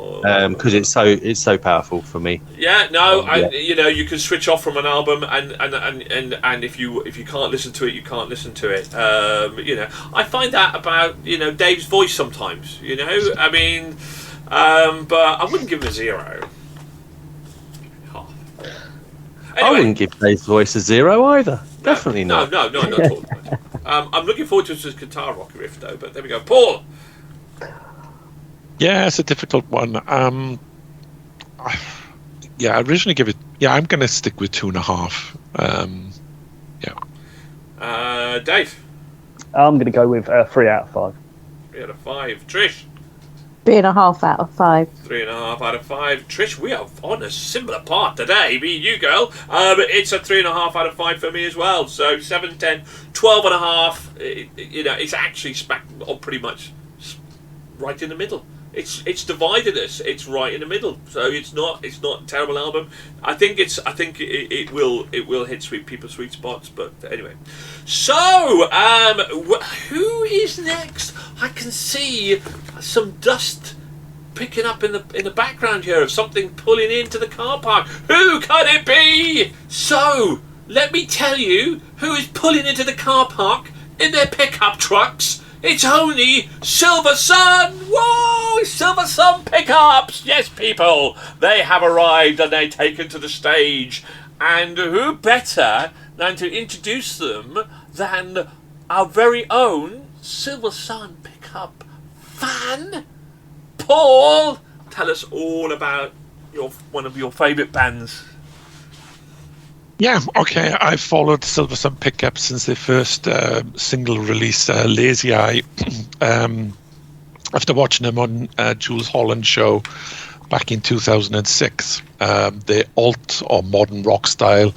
because it's so powerful for me. Yeah, no, you can switch off from an album, and if you can't listen to it, you can't listen to it. I find that about Dave's voice sometimes. I mean, but I wouldn't give him a 0. Anyway. I wouldn't give Dave's voice a 0 either. Definitely not. No, not at all. I'm looking forward to his guitar rock riff though. But there we go, Paul. Yeah, it's a difficult one. I originally give it. Yeah, I'm going to stick with 2.5. Dave. I'm going to go with 3 out of 5. 3 out of 5. Trish. 3.5 out of 5. 3.5 out of 5. Trish, we are on a similar part today, me and you, girl. It's a 3.5 out of 5 for me as well. So 7, 10, 12.5. It's actually pretty much right in the middle. It's divided us. It's right in the middle. So it's not a terrible album. I think it will hit sweet spots. But anyway, so who is next? I can see some dust picking up in the background here of something pulling into the car park. Who could it be? So let me tell you who is pulling into the car park in their pickup trucks. It's only Silversun! Whoa! Silversun pickups! Yes, people! They have arrived and they're taken to the stage. And who better than to introduce them than our very own Silversun pickup fan? Paul! Tell us all about one of your favourite bands. Yeah, okay. I've followed Silversun Pickup since their first single release, Lazy Eye. After watching them on Jules Holland's show back in 2006, their alt or modern rock style,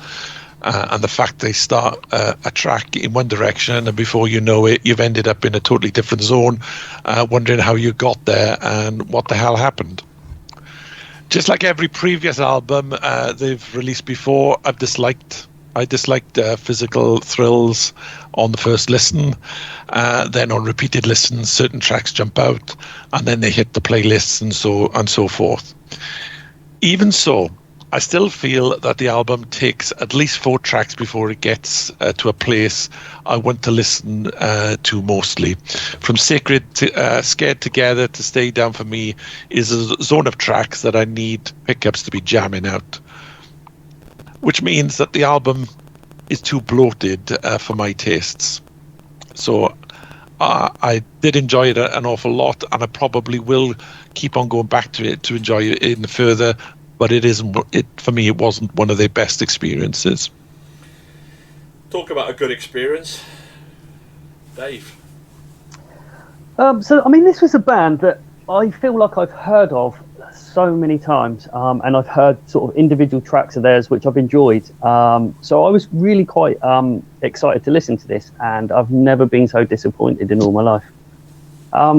and the fact they start a track in one direction, and before you know it, you've ended up in a totally different zone, wondering how you got there and what the hell happened. Just like every previous album they've released before, I disliked physical thrills on the first listen. Then on repeated listens, certain tracks jump out, and then they hit the playlists and so forth. Even so, I still feel that the album takes at least 4 tracks before it gets to a place I want to listen to mostly. From Sacred to Scared Together to Stay Down for me is a zone of tracks that I need pickups to be jamming out. which means that the album is too bloated for my tastes. So I did enjoy it an awful lot, and I probably will keep on going back to it to enjoy it even further. But it isn't. For me, it wasn't one of their best experiences. Talk about a good experience, Dave. So, I mean, this was a band that I feel like I've heard of so many times, and I've heard sort of individual tracks of theirs which I've enjoyed. So I was really quite excited to listen to this, and I've never been so disappointed in all my life.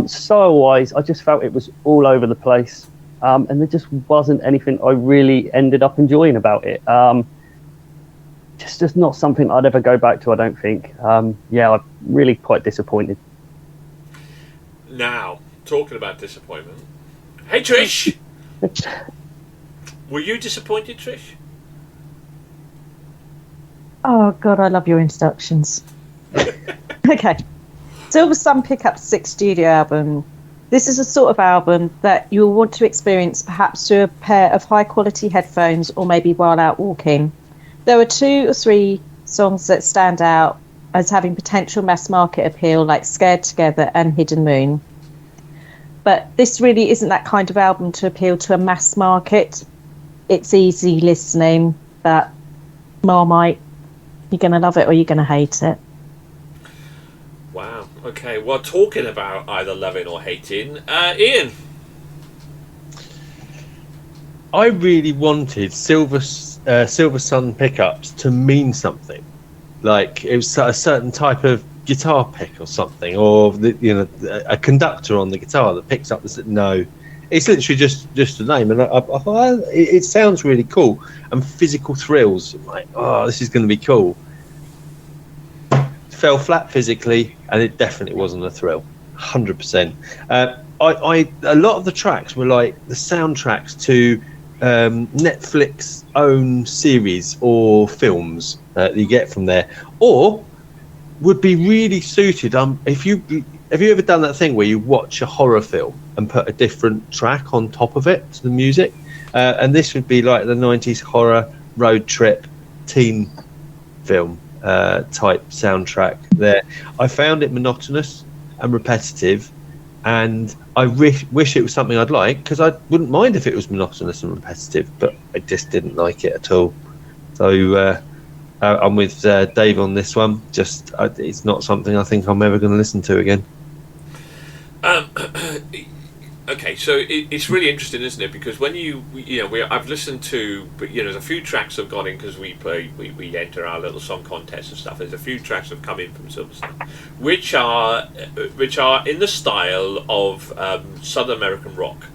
Style-wise, I just felt it was all over the place, and there just wasn't anything I really ended up enjoying about it. Just not something I'd ever go back to, I don't think. I'm really quite disappointed. Now, talking about disappointment. Hey, Trish! Were you disappointed, Trish? Oh, God, I love your introductions. Okay. Silversun Pickups 6 studio album. This is a sort of album that you'll want to experience perhaps through a pair of high-quality headphones or maybe while out walking. There are 2 or 3 songs that stand out as having potential mass market appeal, like Scared Together and Hidden Moon. But this really isn't that kind of album to appeal to a mass market. It's easy listening, but Marmite, you're going to love it or you're going to hate it. Wow. Okay. Well, talking about either loving or hating, Ian. I really wanted Silversun Pickups to mean something. Like it was a certain type of guitar pick or something, or a conductor on the guitar that picks up the. No, it's literally just a name, and I thought it sounds really cool and physical thrills. I'm like, oh, this is going to be cool. Fell flat physically, and it definitely wasn't a thrill. 100%. A lot of the tracks were like the soundtracks to Netflix own series or films that you get from there, or would be really suited. Have you ever done that thing where you watch a horror film and put a different track on top of it to the music? And this would be like the 90s horror road trip teen film type soundtrack there. I found it monotonous and repetitive, and I wish it was something I'd like, because I wouldn't mind if it was monotonous and repetitive, but I just didn't like it at all. So I'm with Dave on this one. It's not something I think I'm ever going to listen to again. Okay, so it's really interesting, isn't it? Because when I've listened to, there's a few tracks that have gone in because we enter our little song contest and stuff. There's a few tracks that have come in from Silversun, which are in the style of Southern American rock.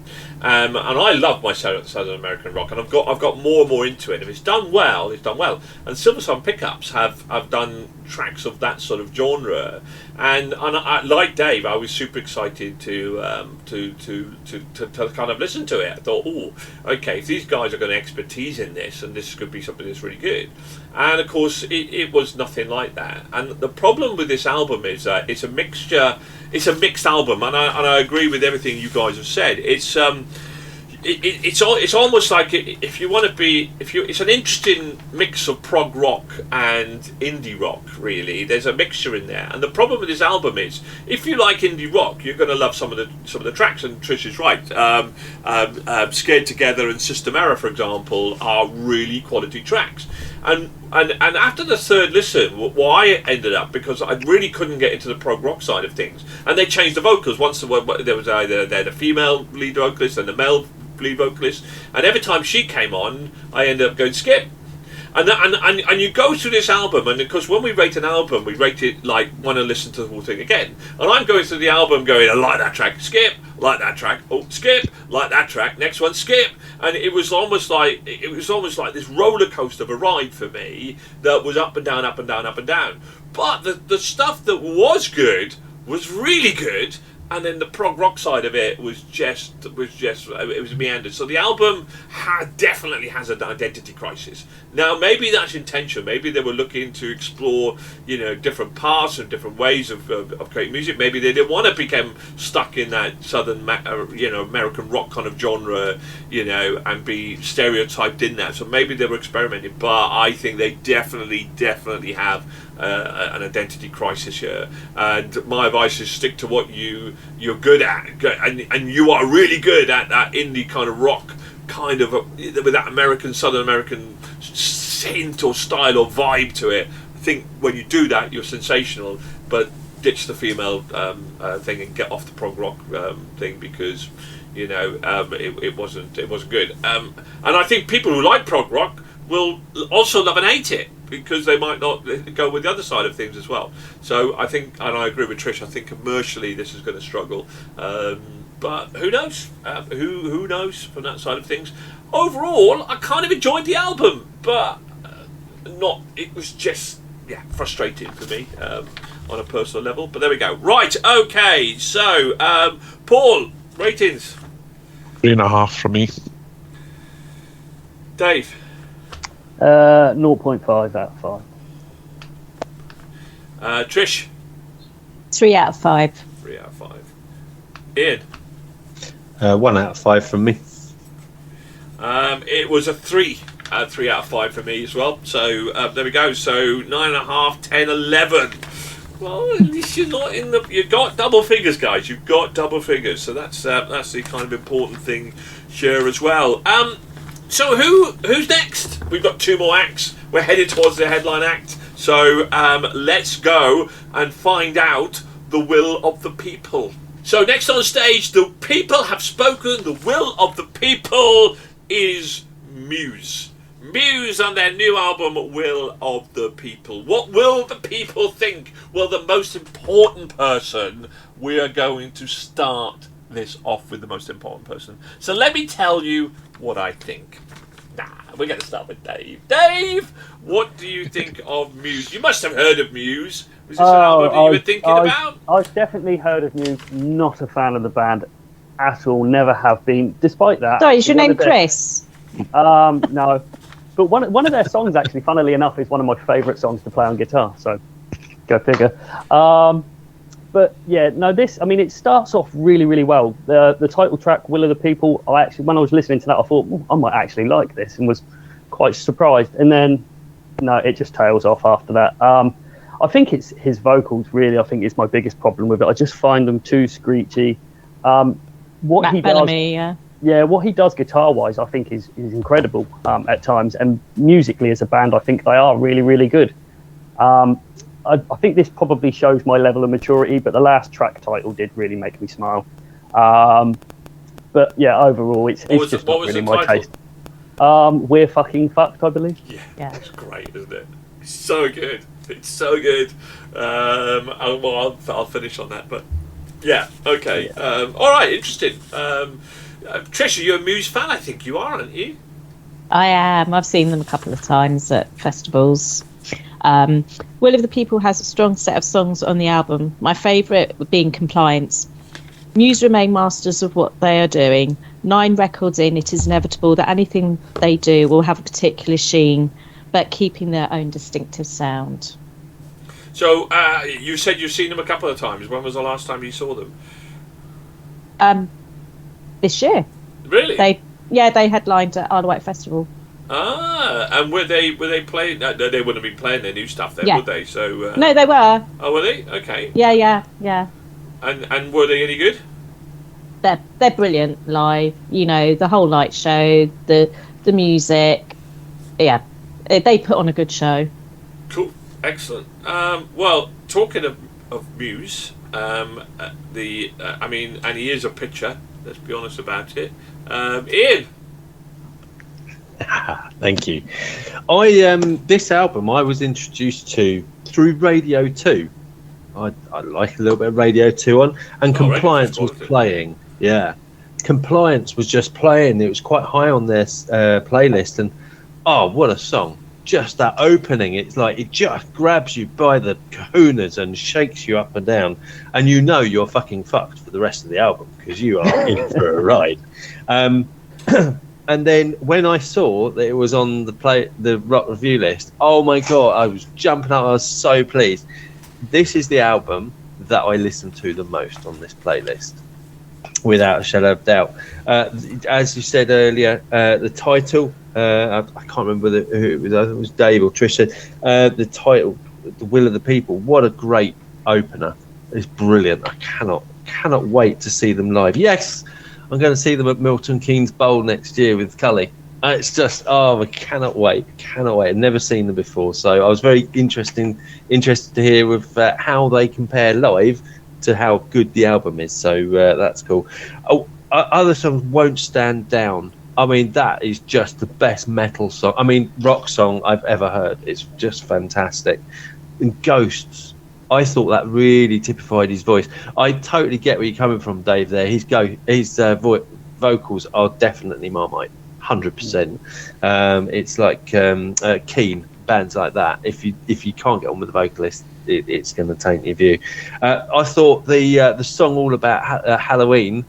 And I love my Southern American rock, and I've got more and more into it. If it's done well, it's done well. And Silversun Pickups have done tracks of that sort of genre, and I, like Dave, I was super excited to kind of listen to it. I thought, oh, okay, if these guys are got expertise in this, and this could be something that's really good. And of course, it was nothing like that. And the problem with this album is that it's a mixture. It's a mixed album, and I agree with everything you guys have said. It's almost like it's an interesting mix of prog rock and indie rock. Really, there's a mixture in there. And the problem with this album is, if you like indie rock, you're going to love some of the tracks. And Trish is right. Scared Together and System Error, for example, are really quality tracks. And after the third listen, what I ended up, because I really couldn't get into the prog rock side of things, and they changed the vocals. Once there was either the female lead vocalist and the male lead vocalist, and every time she came on, I ended up going skip. And you go through this album, and because when we rate an album, we rate it like want to listen to the whole thing again. And I'm going through the album going, I like that track, skip, like that track, oh, skip, like that track, next one, skip. And it was almost like this roller coaster of a ride for me that was up and down, up and down, up and down. But the stuff that was good was really good, and then the prog rock side of it was just it was meandered. So the album definitely has an identity crisis. Now maybe that's intentional. Maybe they were looking to explore, different paths and different ways of creating music. Maybe they didn't want to become stuck in that southern, American rock kind of genre, and be stereotyped in that. So maybe they were experimenting. But I think they definitely have an identity crisis here. And my advice is stick to what you're good at, and you are really good at that indie kind of rock, kind of with that Southern American scent or style or vibe to it. I think when you do that, you're sensational. But ditch the female thing and get off the prog rock thing, because it wasn't good. And I think people who like prog rock will also love and hate it, because they might not go with the other side of things as well. So I think, and I agree with Trish, I think commercially this is going to struggle. But who knows? Who knows from that side of things? Overall, I kind of enjoyed the album, but it was just, frustrating for me on a personal level. But there we go. Right, okay, so, Paul, ratings? 3.5 from me. Dave? 0.5 out of 5. Trish? 3 out of 5. 3 out of 5. Ian? 1 out of 5 from me. It was a 3 out of 5 for me as well. So there we go. So 9.5, 10, 11. Well, at least you're not in the. You've got double figures, guys. You've got double figures. So that's the kind of important thing here as well. So who's next? We've got 2 more acts. We're headed towards the headline act. So let's go and find out the will of the people. So next on stage, the people have spoken. The will of the people is Muse. Muse and their new album, Will of the People. What will the people think? Well, the most important person. We are going to start this off with the most important person. So let me tell you what I think. We're going to start with Dave. Dave, what do you think of Muse? You must have heard of Muse. Was this an album that you were thinking about? I've definitely heard of Muse. Not a fan of the band at all. Never have been. Despite that. Sorry, is your name Chris? No. But one of their songs, actually, funnily enough, is one of my favourite songs to play on guitar. So, go figure. But yeah, no, it starts off really, really well. The title track, Will of the People, when I was listening to that, I thought, I might actually like this, and was quite surprised. And then, no, it just tails off after that. I think it's his vocals, really, I think is my biggest problem with it. I just find them too screechy. What he does guitar-wise, I think is incredible at times. And musically, as a band, I think they are really, really good. I think this probably shows my level of maturity, but the last track title did really make me smile. But yeah, overall, it's just not really my taste. We're Fucking Fucked, I believe. Yeah, it's great, isn't it? It's so good. It's so good. I'll finish on that, but yeah, okay. Yeah. All right, interesting. Trish, are you a Muse fan? I think you are, aren't you? I am. I've seen them a couple of times at festivals. Will of the People has a strong set of songs on the album. My favourite being Compliance. Muse remain masters of what they are doing. 9 records in, it is inevitable that anything they do will have a particular sheen, but keeping their own distinctive sound. So, you said you've seen them a couple of times. When was the last time you saw them? This year. Really? They headlined at Isle of Wight Festival. And were they playing? No, they wouldn't have been playing their new stuff then, would they? So no, they were. Oh, were they? Okay. Yeah. And were they any good? They're brilliant live. The whole light show, the music. Yeah, they put on a good show. Cool, excellent. Well, talking of Muse, and he is a pitcher. Let's be honest about it. Ian. Thank you. This album I was introduced to through Radio 2. I like a little bit of Radio 2 on, and Compliance was playing. Yeah, Compliance was just playing. It was quite high on their playlist, and what a song! just that opening. It's like it just grabs you by the kahunas and shakes you up and down, and you know you're fucking fucked for the rest of the album because you are in for a ride. And then when I saw that it was on the rock review list, oh my god, I was jumping up. I was so pleased. This is the album that I listen to the most on this playlist, without a shadow of doubt. As you said earlier, the title, I can't remember who it was. I think it was Dave or Trish said, the title, The Will of the People. What a great opener. It's brilliant. I cannot wait to see them live. Yes, I'm going to see them at Milton Keynes Bowl next year with Cully. It's just, I cannot wait. I've never seen them before. So I was very interested to hear with how they compare live to how good the album is. So that's cool. Other songs, Won't Stand Down. I mean, that is just the best metal song. I mean, rock song I've ever heard. It's just fantastic. And Ghosts, I thought that really typified his voice. I totally get where you're coming from, Dave, there. His vocals are definitely Marmite, 100%. It's like Keen, bands like that. If you can't get on with the vocalist, it's going to taint your view. I thought the song all about Halloween,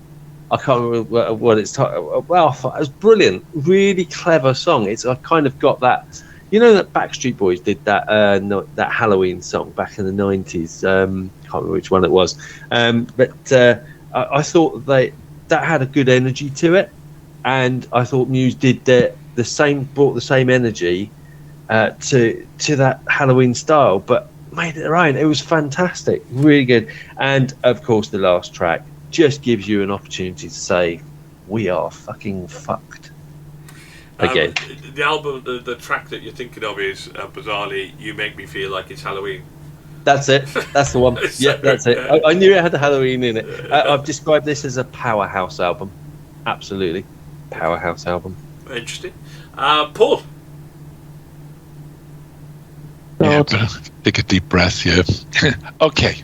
I can't remember what it's titled. Well, I thought it was brilliant, really clever song. I kind of got that. You know that Backstreet Boys did that that Halloween song back in the 90s. Can't remember which one it was. But I thought that had a good energy to it, and I thought Muse did brought the same energy to that Halloween style, but made it their own. It was fantastic, really good. And of course, the last track just gives you an opportunity to say, "We are fucking fucked." Again, the album, the track that you're thinking of is bizarrely "You Make Me Feel Like It's Halloween." That's it. That's the one. Yeah, that's it. I knew it had the Halloween in it. I've described this as a powerhouse album. Absolutely, powerhouse album. Interesting, Paul. Yeah, but take a deep breath here. Okay.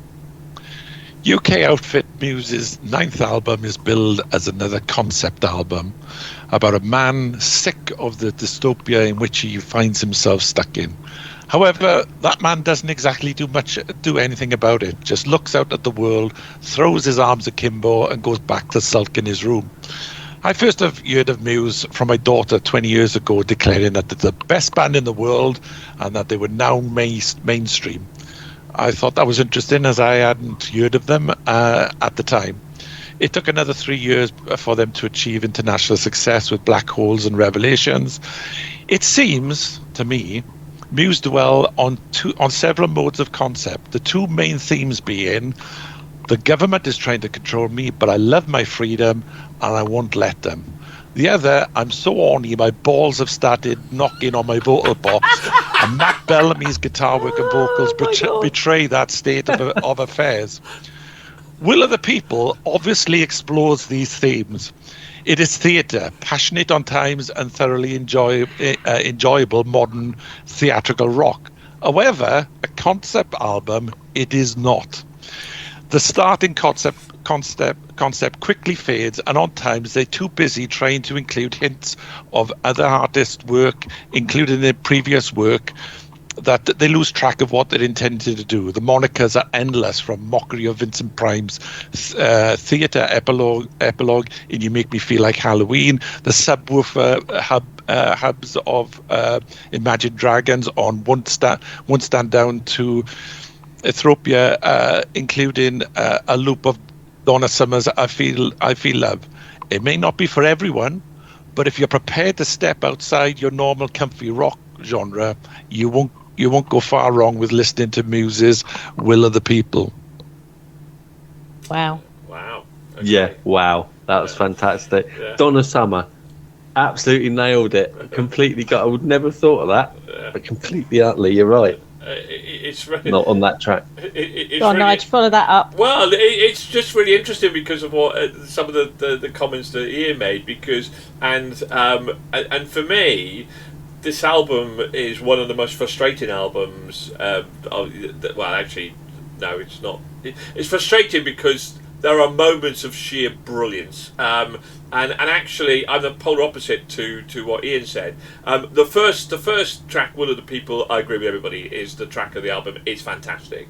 UK outfit Muse's 9th album is billed as another concept album about a man sick of the dystopia in which he finds himself stuck in. However, that man doesn't exactly do anything about it, just looks out at the world, throws his arms akimbo and goes back to sulk in his room. I first have heard of Muse from my daughter 20 years ago declaring that they're the best band in the world and that they were now mainstream. I thought that was interesting as I hadn't heard of them at the time. It took another 3 years for them to achieve international success with Black Holes and Revelations. It seems, to me, Muse dwell on several modes of concept. The two main themes being, the government is trying to control me, but I love my freedom and I won't let them. The other, I'm so horny, my balls have started knocking on my vocal box, and Matt Bellamy's guitar work and vocals betray that state of affairs. Will of the People obviously explores these themes. It is theatre, passionate on times and thoroughly enjoyable modern theatrical rock. However, a concept album, it is not. The starting concept quickly fades, and on times they're too busy trying to include hints of other artists' work, including their previous work, that they lose track of what they're intended to do. The monikers are endless, from Mockery of Vincent Prime's theatre epilogue in You Make Me Feel Like Halloween, the subwoofer hubs of Imagine Dragons on Won't Stand Down to Ethiopia, including a loop of Donna Summer's I Feel Love. It may not be for everyone, but if you're prepared to step outside your normal comfy rock genre, you won't go far wrong with listening to Muse's Will of the People. Wow. Okay. Yeah, wow. That was fantastic. Yeah. Donna Summer absolutely nailed it. Completely I would never have thought of that, but completely utterly, you're right. It's really, Not on that track. It's Go on, really, Nigel, follow that up. Well, it's just really interesting because of what some of the comments that Ian made. And for me, this album is one of the most frustrating albums. Well, actually, no, it's not. It's frustrating because there are moments of sheer brilliance. And actually, I'm the polar opposite to what Ian said. The first track, Will of the People, I agree with everybody, is the track of the album. It's fantastic.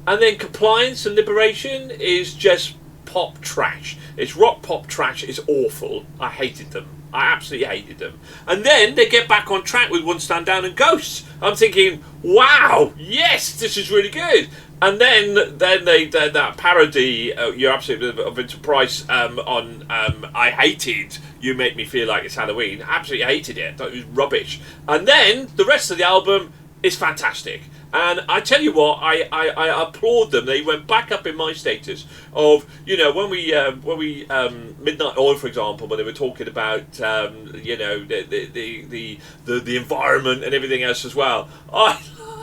And then Compliance and Liberation is just pop trash. It's rock pop trash. It's awful. I hated them. I absolutely hated them. And then they get back on track with One Stand Down and Ghosts. I'm thinking, wow, yes, this is really good. And then they that parody, you're absolutely of Vincent Price on I hated You Make Me Feel Like It's Halloween. Absolutely hated it. I thought it was rubbish. And then the rest of the album is fantastic. And I tell you what, I applaud them. They went back up in my status of, you know, when we Midnight Oil, for example, when they were talking about you know, the environment and everything else as well.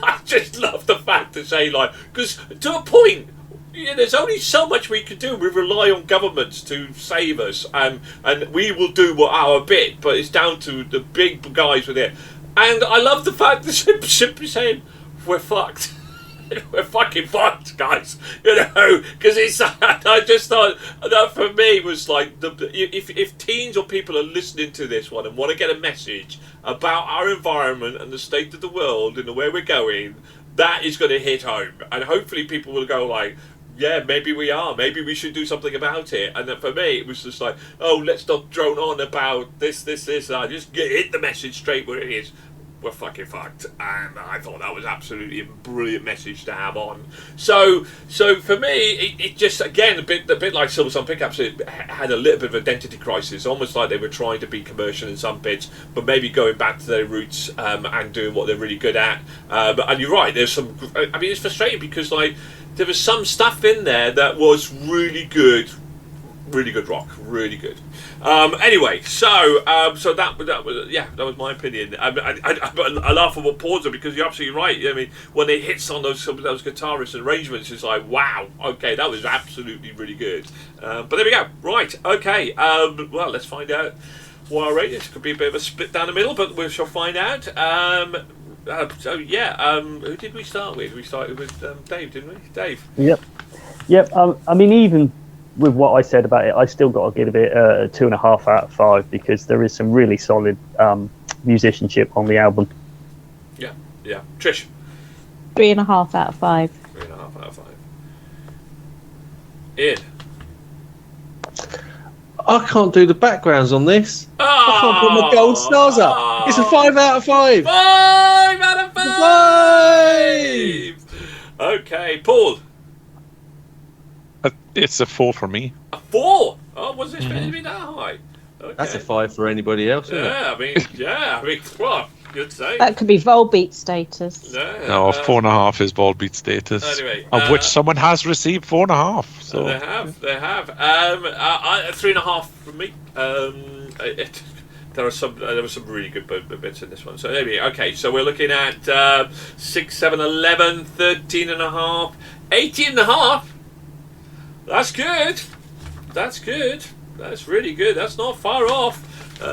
I just love the fact to say, like, because to a point, you know, there's only so much we can do. We rely on governments to save us, and we will do our bit, but it's down to the big guys with it. And I love the fact that simply saying, we're fucked. We're fucking fucked, guys. You know, because it's. I just thought that for me was like if teens or people are listening to this one and want to get a message about our environment and the state of the world and the way we're going, that is going to hit home, and hopefully people will go like, yeah, maybe we are. Maybe we should do something about it. And then for me, it was just like, oh, let's not drone on about this. I just hit the message straight where it is. We're fucking fucked, and I thought that was absolutely a brilliant message to have on. So for me, it just, again, a bit like Silversun Pickups. It had a little bit of identity crisis, almost like they were trying to be commercial in some bits, but maybe going back to their roots and doing what they're really good at. And you're right. There's some. I mean, it's frustrating because like there was some stuff in there that was really good rock, really good. Anyway, so that was my opinion. I laugh at what Paul's on because you're absolutely right. I mean, when it hits on those guitarist arrangements, it's like, wow, okay, that was absolutely really good. But there we go. Right, okay. Well, let's find out what our ratings could be. A bit of a split down the middle, but we shall find out. Who did we start with? We started with Dave, didn't we? Dave. Yep. I mean, even with what I said about it, I still got to give it a 2.5 out of 5 because there is some really solid musicianship on the album. Yeah. Trish. 3.5 out of 5. 3.5 out of 5. Ian. I can't do the backgrounds on this. I can't put my gold stars up. It's a 5 out of 5. 5 out of 5. Okay, Paul. It's a 4 for me. A 4? Oh, was it supposed to be that high? Okay. That's a 5 for anybody else, isn't it? I mean, well, good say. That could be Volbeat status. No, 4.5 is Volbeat status. Anyway, of which someone has received 4.5. So they have. 3.5 from me. There were some really good bits in this one. So there we go. Okay, so we're looking at 6, 7, 11, 13.5, 18.5. That's good. That's really good. That's not far off.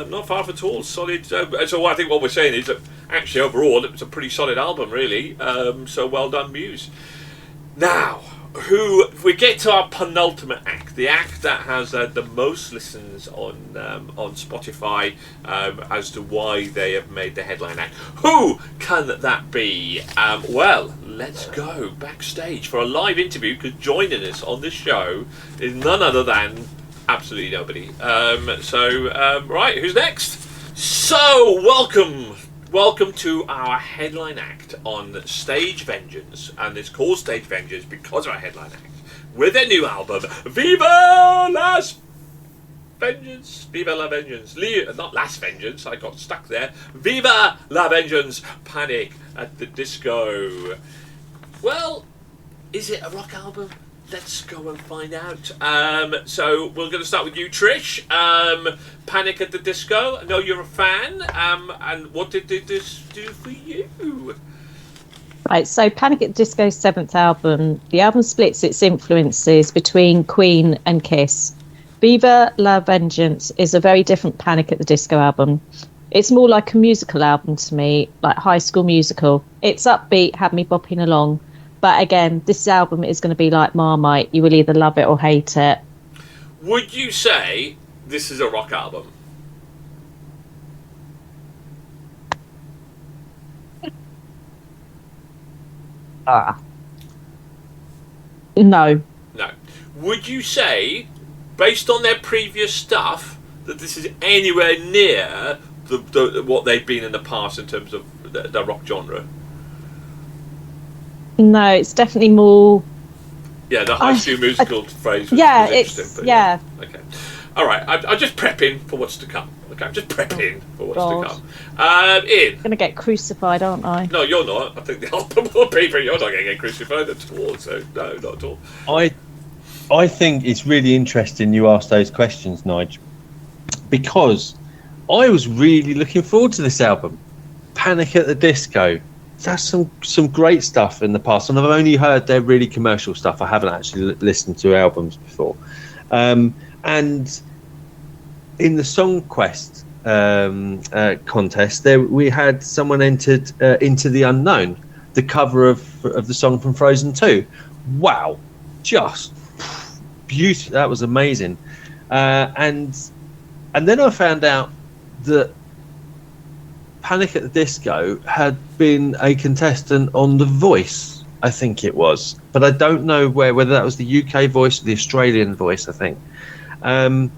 Not far at all. Solid. So I think what we're saying is that actually overall it was a pretty solid album, really. So well done, Muse. Now, we get to our penultimate act, the act that has the most listens on Spotify as to why they have made the headline act. Who can that be? Well, let's go backstage for a live interview because joining us on this show is none other than absolutely nobody. Right, who's next? So, welcome to our headline act on Stage Vengeance, and it's called Stage Vengeance because of our headline act with their new album, Viva La Vengeance. Not Last Vengeance, I got stuck there. Viva La Vengeance, Panic at the Disco. Well, is it a rock album? Let's go and find out. So we're going to start with you, Trish. Panic at the Disco. I know you're a fan. And what did this do for you? Right, so Panic at the Disco's 7th album. The album splits its influences between Queen and Kiss. Viva La Vengeance is a very different Panic at the Disco album. It's more like a musical album to me, like High School Musical. It's upbeat, had me bopping along. But again, this album is going to be like Marmite. You will either love it or hate it. Would you say this is a rock album? No. No. Would you say, based on their previous stuff, that this is anywhere near what they've been in the past in terms of the rock genre? No, it's definitely more. Yeah, the High School Musical phrase was Yeah, interesting. it's But yeah. Okay. All right. I'm just prepping for what's to come. Okay, I'm just prepping for what's God. to come. Ian. I'm gonna get crucified, aren't I? No, you're not. I think the album will be, but you're not going to get crucified at all. So no, not at all. I think it's really interesting you asked those questions, Nige, because I was really looking forward to this album. Panic at the Disco. That's some great stuff in the past, and I've only heard their really commercial stuff. I haven't actually listened to albums before. And in the Song Quest contest, we had someone entered Into the Unknown, the cover of the song from Frozen 2. Wow, just beautiful. That was amazing. And then I found out that Panic at the Disco had been a contestant on The Voice, I think it was, but I don't know whether that was the UK Voice or the Australian Voice, I think. And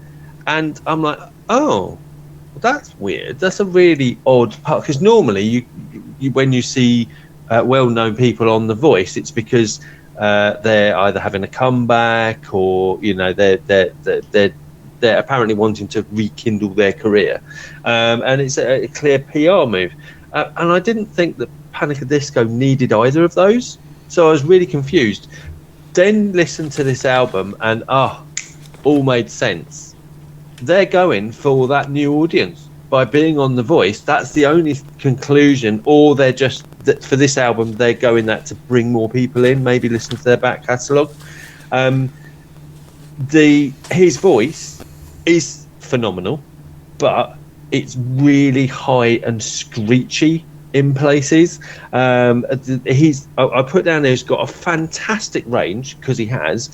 I'm like, oh, that's weird. That's a really odd part, because normally you when you see well-known people on The Voice, it's because they're either having a comeback or they're apparently wanting to rekindle their career, and it's a clear PR move. And I didn't think that Panic at the Disco needed either of those, so I was really confused. Then listened to this album, and all made sense. They're going for that new audience by being on The Voice. That's the only conclusion, or they're just that for this album they're going that to bring more people in, maybe listen to their back catalogue. His voice is phenomenal, but it's really high and screechy in places. I put down there he's got a fantastic range, because he has,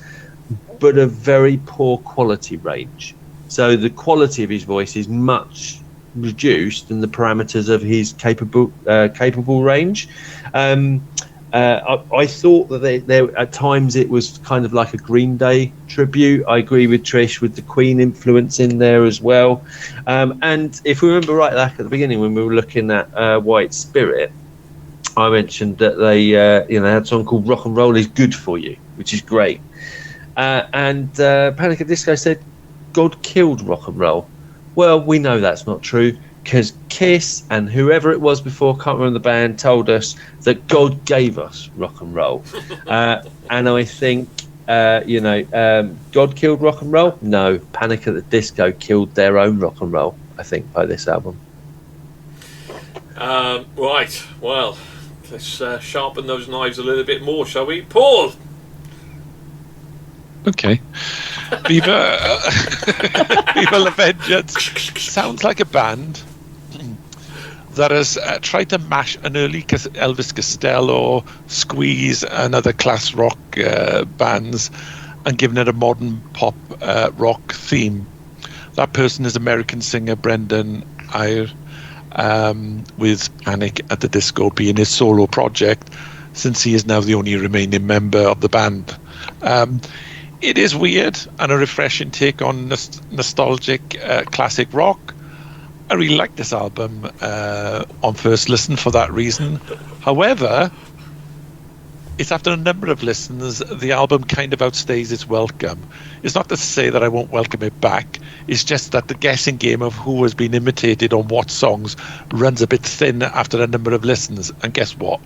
but a very poor quality range. So the quality of his voice is much reduced than the parameters of his capable range. I thought that there at times it was kind of like a Green Day tribute. I agree with Trish with the Queen influence in there as well. And if we remember right back at the beginning when we were looking at White Spirit, I mentioned that they had a song called Rock and Roll is Good for You, which is great. And Panic at the Disco said God killed rock and roll. Well, we know that's not true, because Kiss and whoever it was before, can't remember the band, told us that God gave us rock and roll. And I think, God killed rock and roll? No, Panic at the Disco killed their own rock and roll, I think, by this album. Right, well, let's sharpen those knives a little bit more, shall we? Paul! Okay. Viva La Vengeance sounds like a band that has tried to mash an early Elvis Costello, Squeeze, and other class rock bands and given it a modern pop rock theme. That person is American singer Brendan Eyre, with Panic at the Disco being his solo project, since he is now the only remaining member of the band. It is weird and a refreshing take on nostalgic classic rock. I really like this album on first listen for that reason. However, it's after a number of listens, the album kind of outstays its welcome. It's not to say that I won't welcome it back. It's just that the guessing game of who has been imitated on what songs runs a bit thin after a number of listens. And guess what?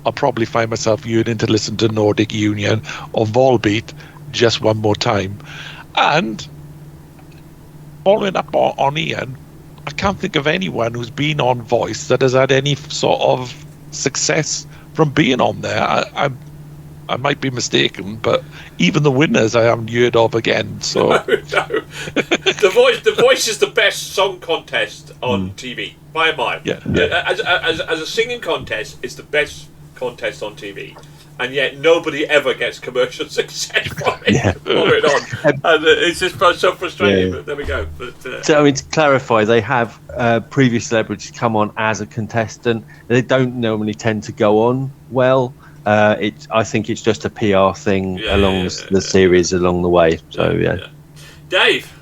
I'll probably find myself yearning to listen to Nordic Union or Volbeat just one more time. And following up on Ian, I can't think of anyone who's been on Voice that has had any sort of success from being on there. I might be mistaken, but even the winners I haven't heard of again. So no. The Voice is the best song contest on TV by a mile. Yeah. As a singing contest, it's the best contest on TV. and yet nobody ever gets commercial success from it. Following on, and it's just so frustrating. Yeah. But there we go. But So, I mean, to clarify, they have previous celebrities come on as a contestant. They don't normally tend to go on well. I think it's just a PR thing along the series along the way. So, yeah. Dave.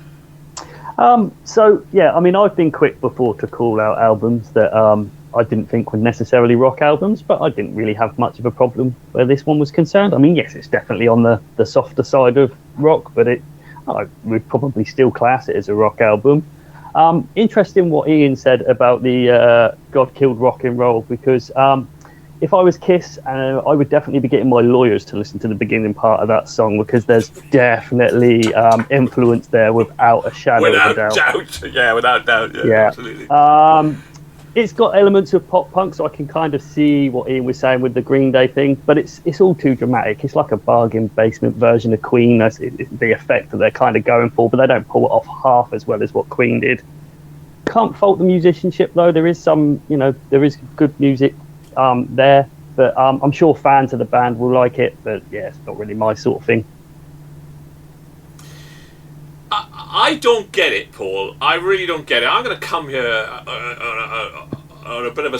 So yeah, I mean, I've been quick before to call out albums that I didn't think were necessarily rock albums, but I didn't really have much of a problem where this one was concerned. I mean, yes, it's definitely on the softer side of rock, but I would probably still class it as a rock album. Interesting what Ian said about the God Killed Rock and Roll, because if I was Kiss, I would definitely be getting my lawyers to listen to the beginning part of that song, because there's definitely influence there without a shadow of a doubt. Yeah, without doubt. Yeah, absolutely. It's got elements of pop punk, so I can kind of see what Ian was saying with the Green Day thing, but it's all too dramatic. It's like a bargain basement version of Queen. That's the effect that they're kind of going for, but they don't pull it off half as well as what Queen did. Can't fault the musicianship, though. There is there is good music there, but I'm sure fans of the band will like it, but yeah, it's not really my sort of thing. I don't get it, Paul. I really don't get it. I'm going to come here on a bit of a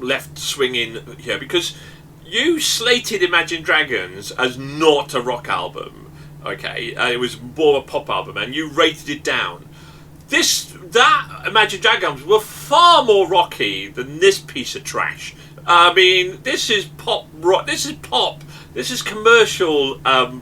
left swinging here, because you slated Imagine Dragons as not a rock album, okay? It was more a pop album, and you rated it down. That Imagine Dragons were far more rocky than this piece of trash. I mean, this is pop rock. This is pop. This is commercial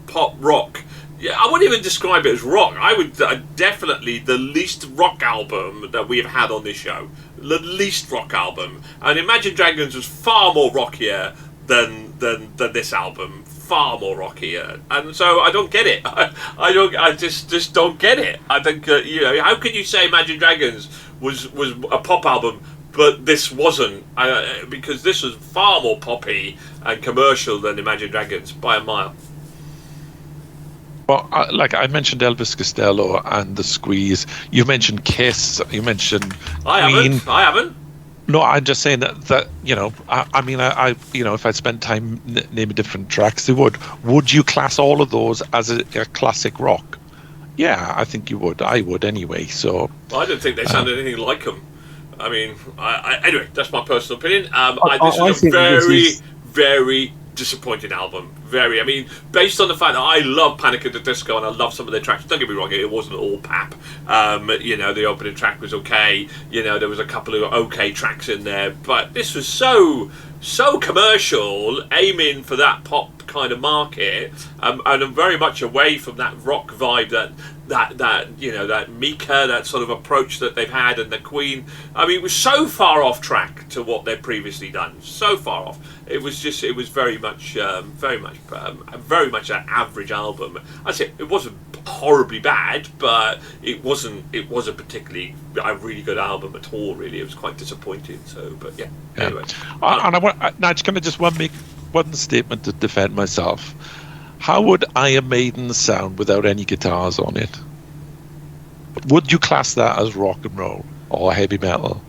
pop rock. Yeah, I wouldn't even describe it as rock. I would definitely the least rock album that we have had on this show. The least rock album. And Imagine Dragons was far more rockier than this album. Far more rockier. And so I don't get it. I just don't get it. I think how can you say Imagine Dragons was a pop album, but this wasn't? Because this was far more poppy and commercial than Imagine Dragons by a mile. Well, I mentioned Elvis Costello and the Squeeze. You mentioned Kiss. You mentioned Queen. I haven't. No, I'm just saying that if I spent time naming different tracks, they would. Would you class all of those as a classic rock? Yeah, I think you would. I would anyway. So I don't think they sounded anything like them. I mean, anyway, that's my personal opinion. This is a very disappointing album. I mean, based on the fact that I love Panic at the Disco and I love some of their tracks. Don't get me wrong, it wasn't all pap. The opening track was okay. There was a couple of okay tracks in there, but this was so commercial, aiming for that pop kind of market, and I'm very much away from that rock vibe that Mika, that sort of approach that they've had, and the Queen. I mean, it was so far off track to what they'd previously done. So far off. It was very much an average album. I'd say it wasn't horribly bad, but it wasn't particularly a really good album at all. Really, it was quite disappointing. So, but yeah. Anyway, can I just make one statement to defend myself? How would Iron Maiden sound without any guitars on it? Would you class that as rock and roll or heavy metal?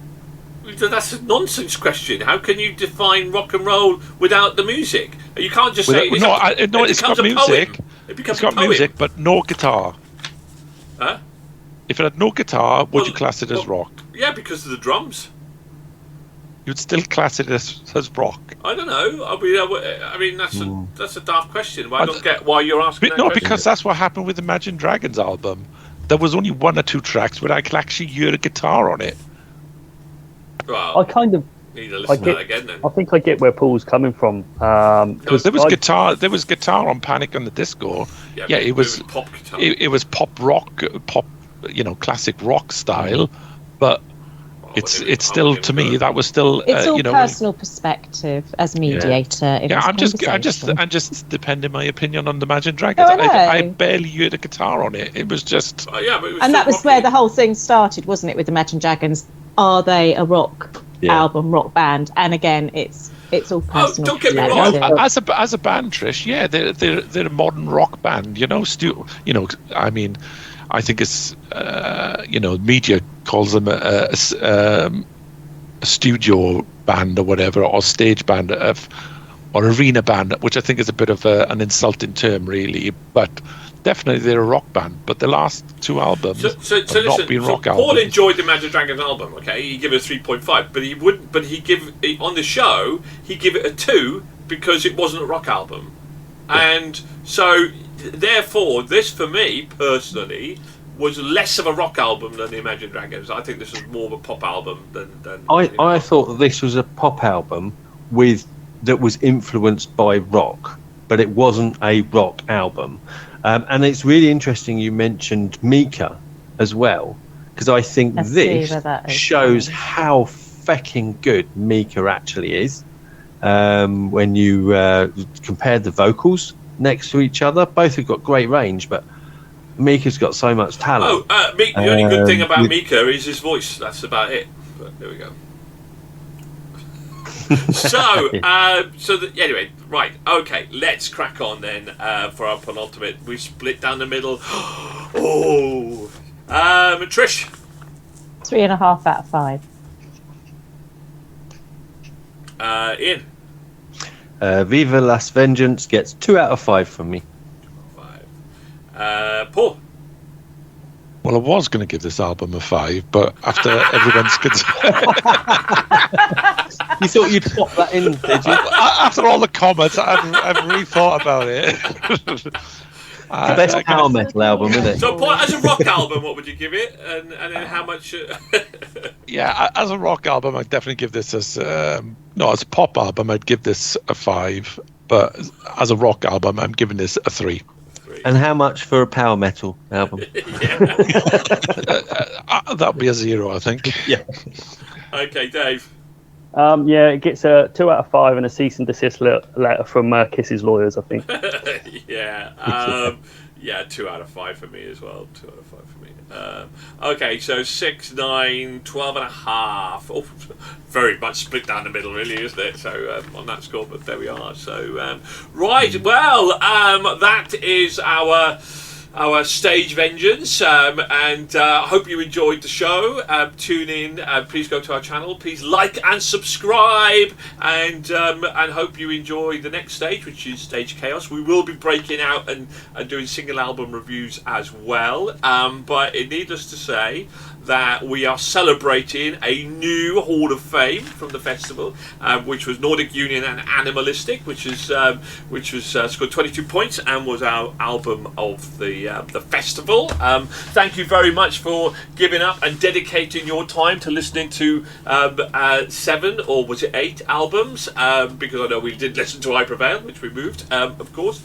That's a nonsense question. How can you define rock and roll without the music? You can't just say it's got music. It's got music, but no guitar. Huh? If it had no guitar, would you class it as rock? Yeah, because of the drums. You'd still class it as rock. I don't know. I mean, that's a daft question. I don't get why you're asking that question. Because that's what happened with the Imagine Dragons album. There was only one or two tracks where I could actually hear a guitar on it. Well, I kind of need to listen to that again then. I think I get where Paul's coming from. Because there was guitar. There was guitar on Panic on the Disco. Yeah, it was pop guitar. It was pop rock, classic rock style, but. It's still, to me, that was still. It's all personal perspective as mediator. Yeah, I'm just depending my opinion on the Imagine Dragons. I barely heard a guitar on it. It was just. And that was where the whole thing started, wasn't it? With Imagine Dragons, are they a rock album, rock band? And again, it's all personal. Don't get me wrong. As a band, Trish, yeah, they're a modern rock band. I mean. I think it's media calls them a studio band or whatever, or stage band of or arena band, which I think is a bit of an insulting term, really. But definitely they're a rock band. But the last two albums So have listen, not been rock Paul albums. enjoyed the Imagine Dragons album. Okay, he give it a 3.5, but he wouldn't. But on the show he give it a 2 because it wasn't a rock album, and so therefore this for me personally was less of a rock album than the Imagine Dragons. I think this was more of a pop album than I thought that this was a pop album that was influenced by rock, but it wasn't a rock album. And it's really interesting you mentioned Mika as well, because I think Let's see this where that is. shows how fecking good Mika actually is. When you compare the vocals next to each other, both have got great range, but Mika's got so much talent. The only good thing about Mika is his voice. That's about it. But there we go. Anyway, right, okay, let's crack on then for our penultimate. We split down the middle. Trish. 3.5 out of 5. Ian. Viva Las Vengeance gets 2 out of 5 from me. 5. Paul. Well, I was going to give this album a 5, but after everyone's You thought you'd pop that in, did you? after all the comments, I've rethought about it. The best power metal album, isn't it? So, Paul, as a rock album, what would you give it, and then how much? Yeah, as a rock album, I'd definitely give this as a pop album, I'd give this a 5, but as a rock album, I'm giving this a 3. And how much for a power metal album? That'd be a 0, I think. Yeah. Okay, Dave. It gets a 2 out of 5 and a cease and desist letter from Kiss's lawyers, I think. Yeah. 2 out of 5 for me as well. 2 out of 5 for me. Okay, so 6, 9, 12 and a half. Oh, very much split down the middle, really, isn't it? So on that score, but there we are. So right, well, that is our stage vengeance, and hope you enjoyed the show. Tune in, please go to our channel, please like and subscribe, and hope you enjoy the next stage, which is Stage Chaos. We will be breaking out and doing single album reviews as well, but needless to say that we are celebrating a new Hall of Fame from the festival, which was Nordic Union and Animalistic, which scored 22 points and was our album of the festival. Thank you very much for giving up and dedicating your time to listening to 7 or was it 8 albums, because I know we did listen to I Prevail, which we moved, of course.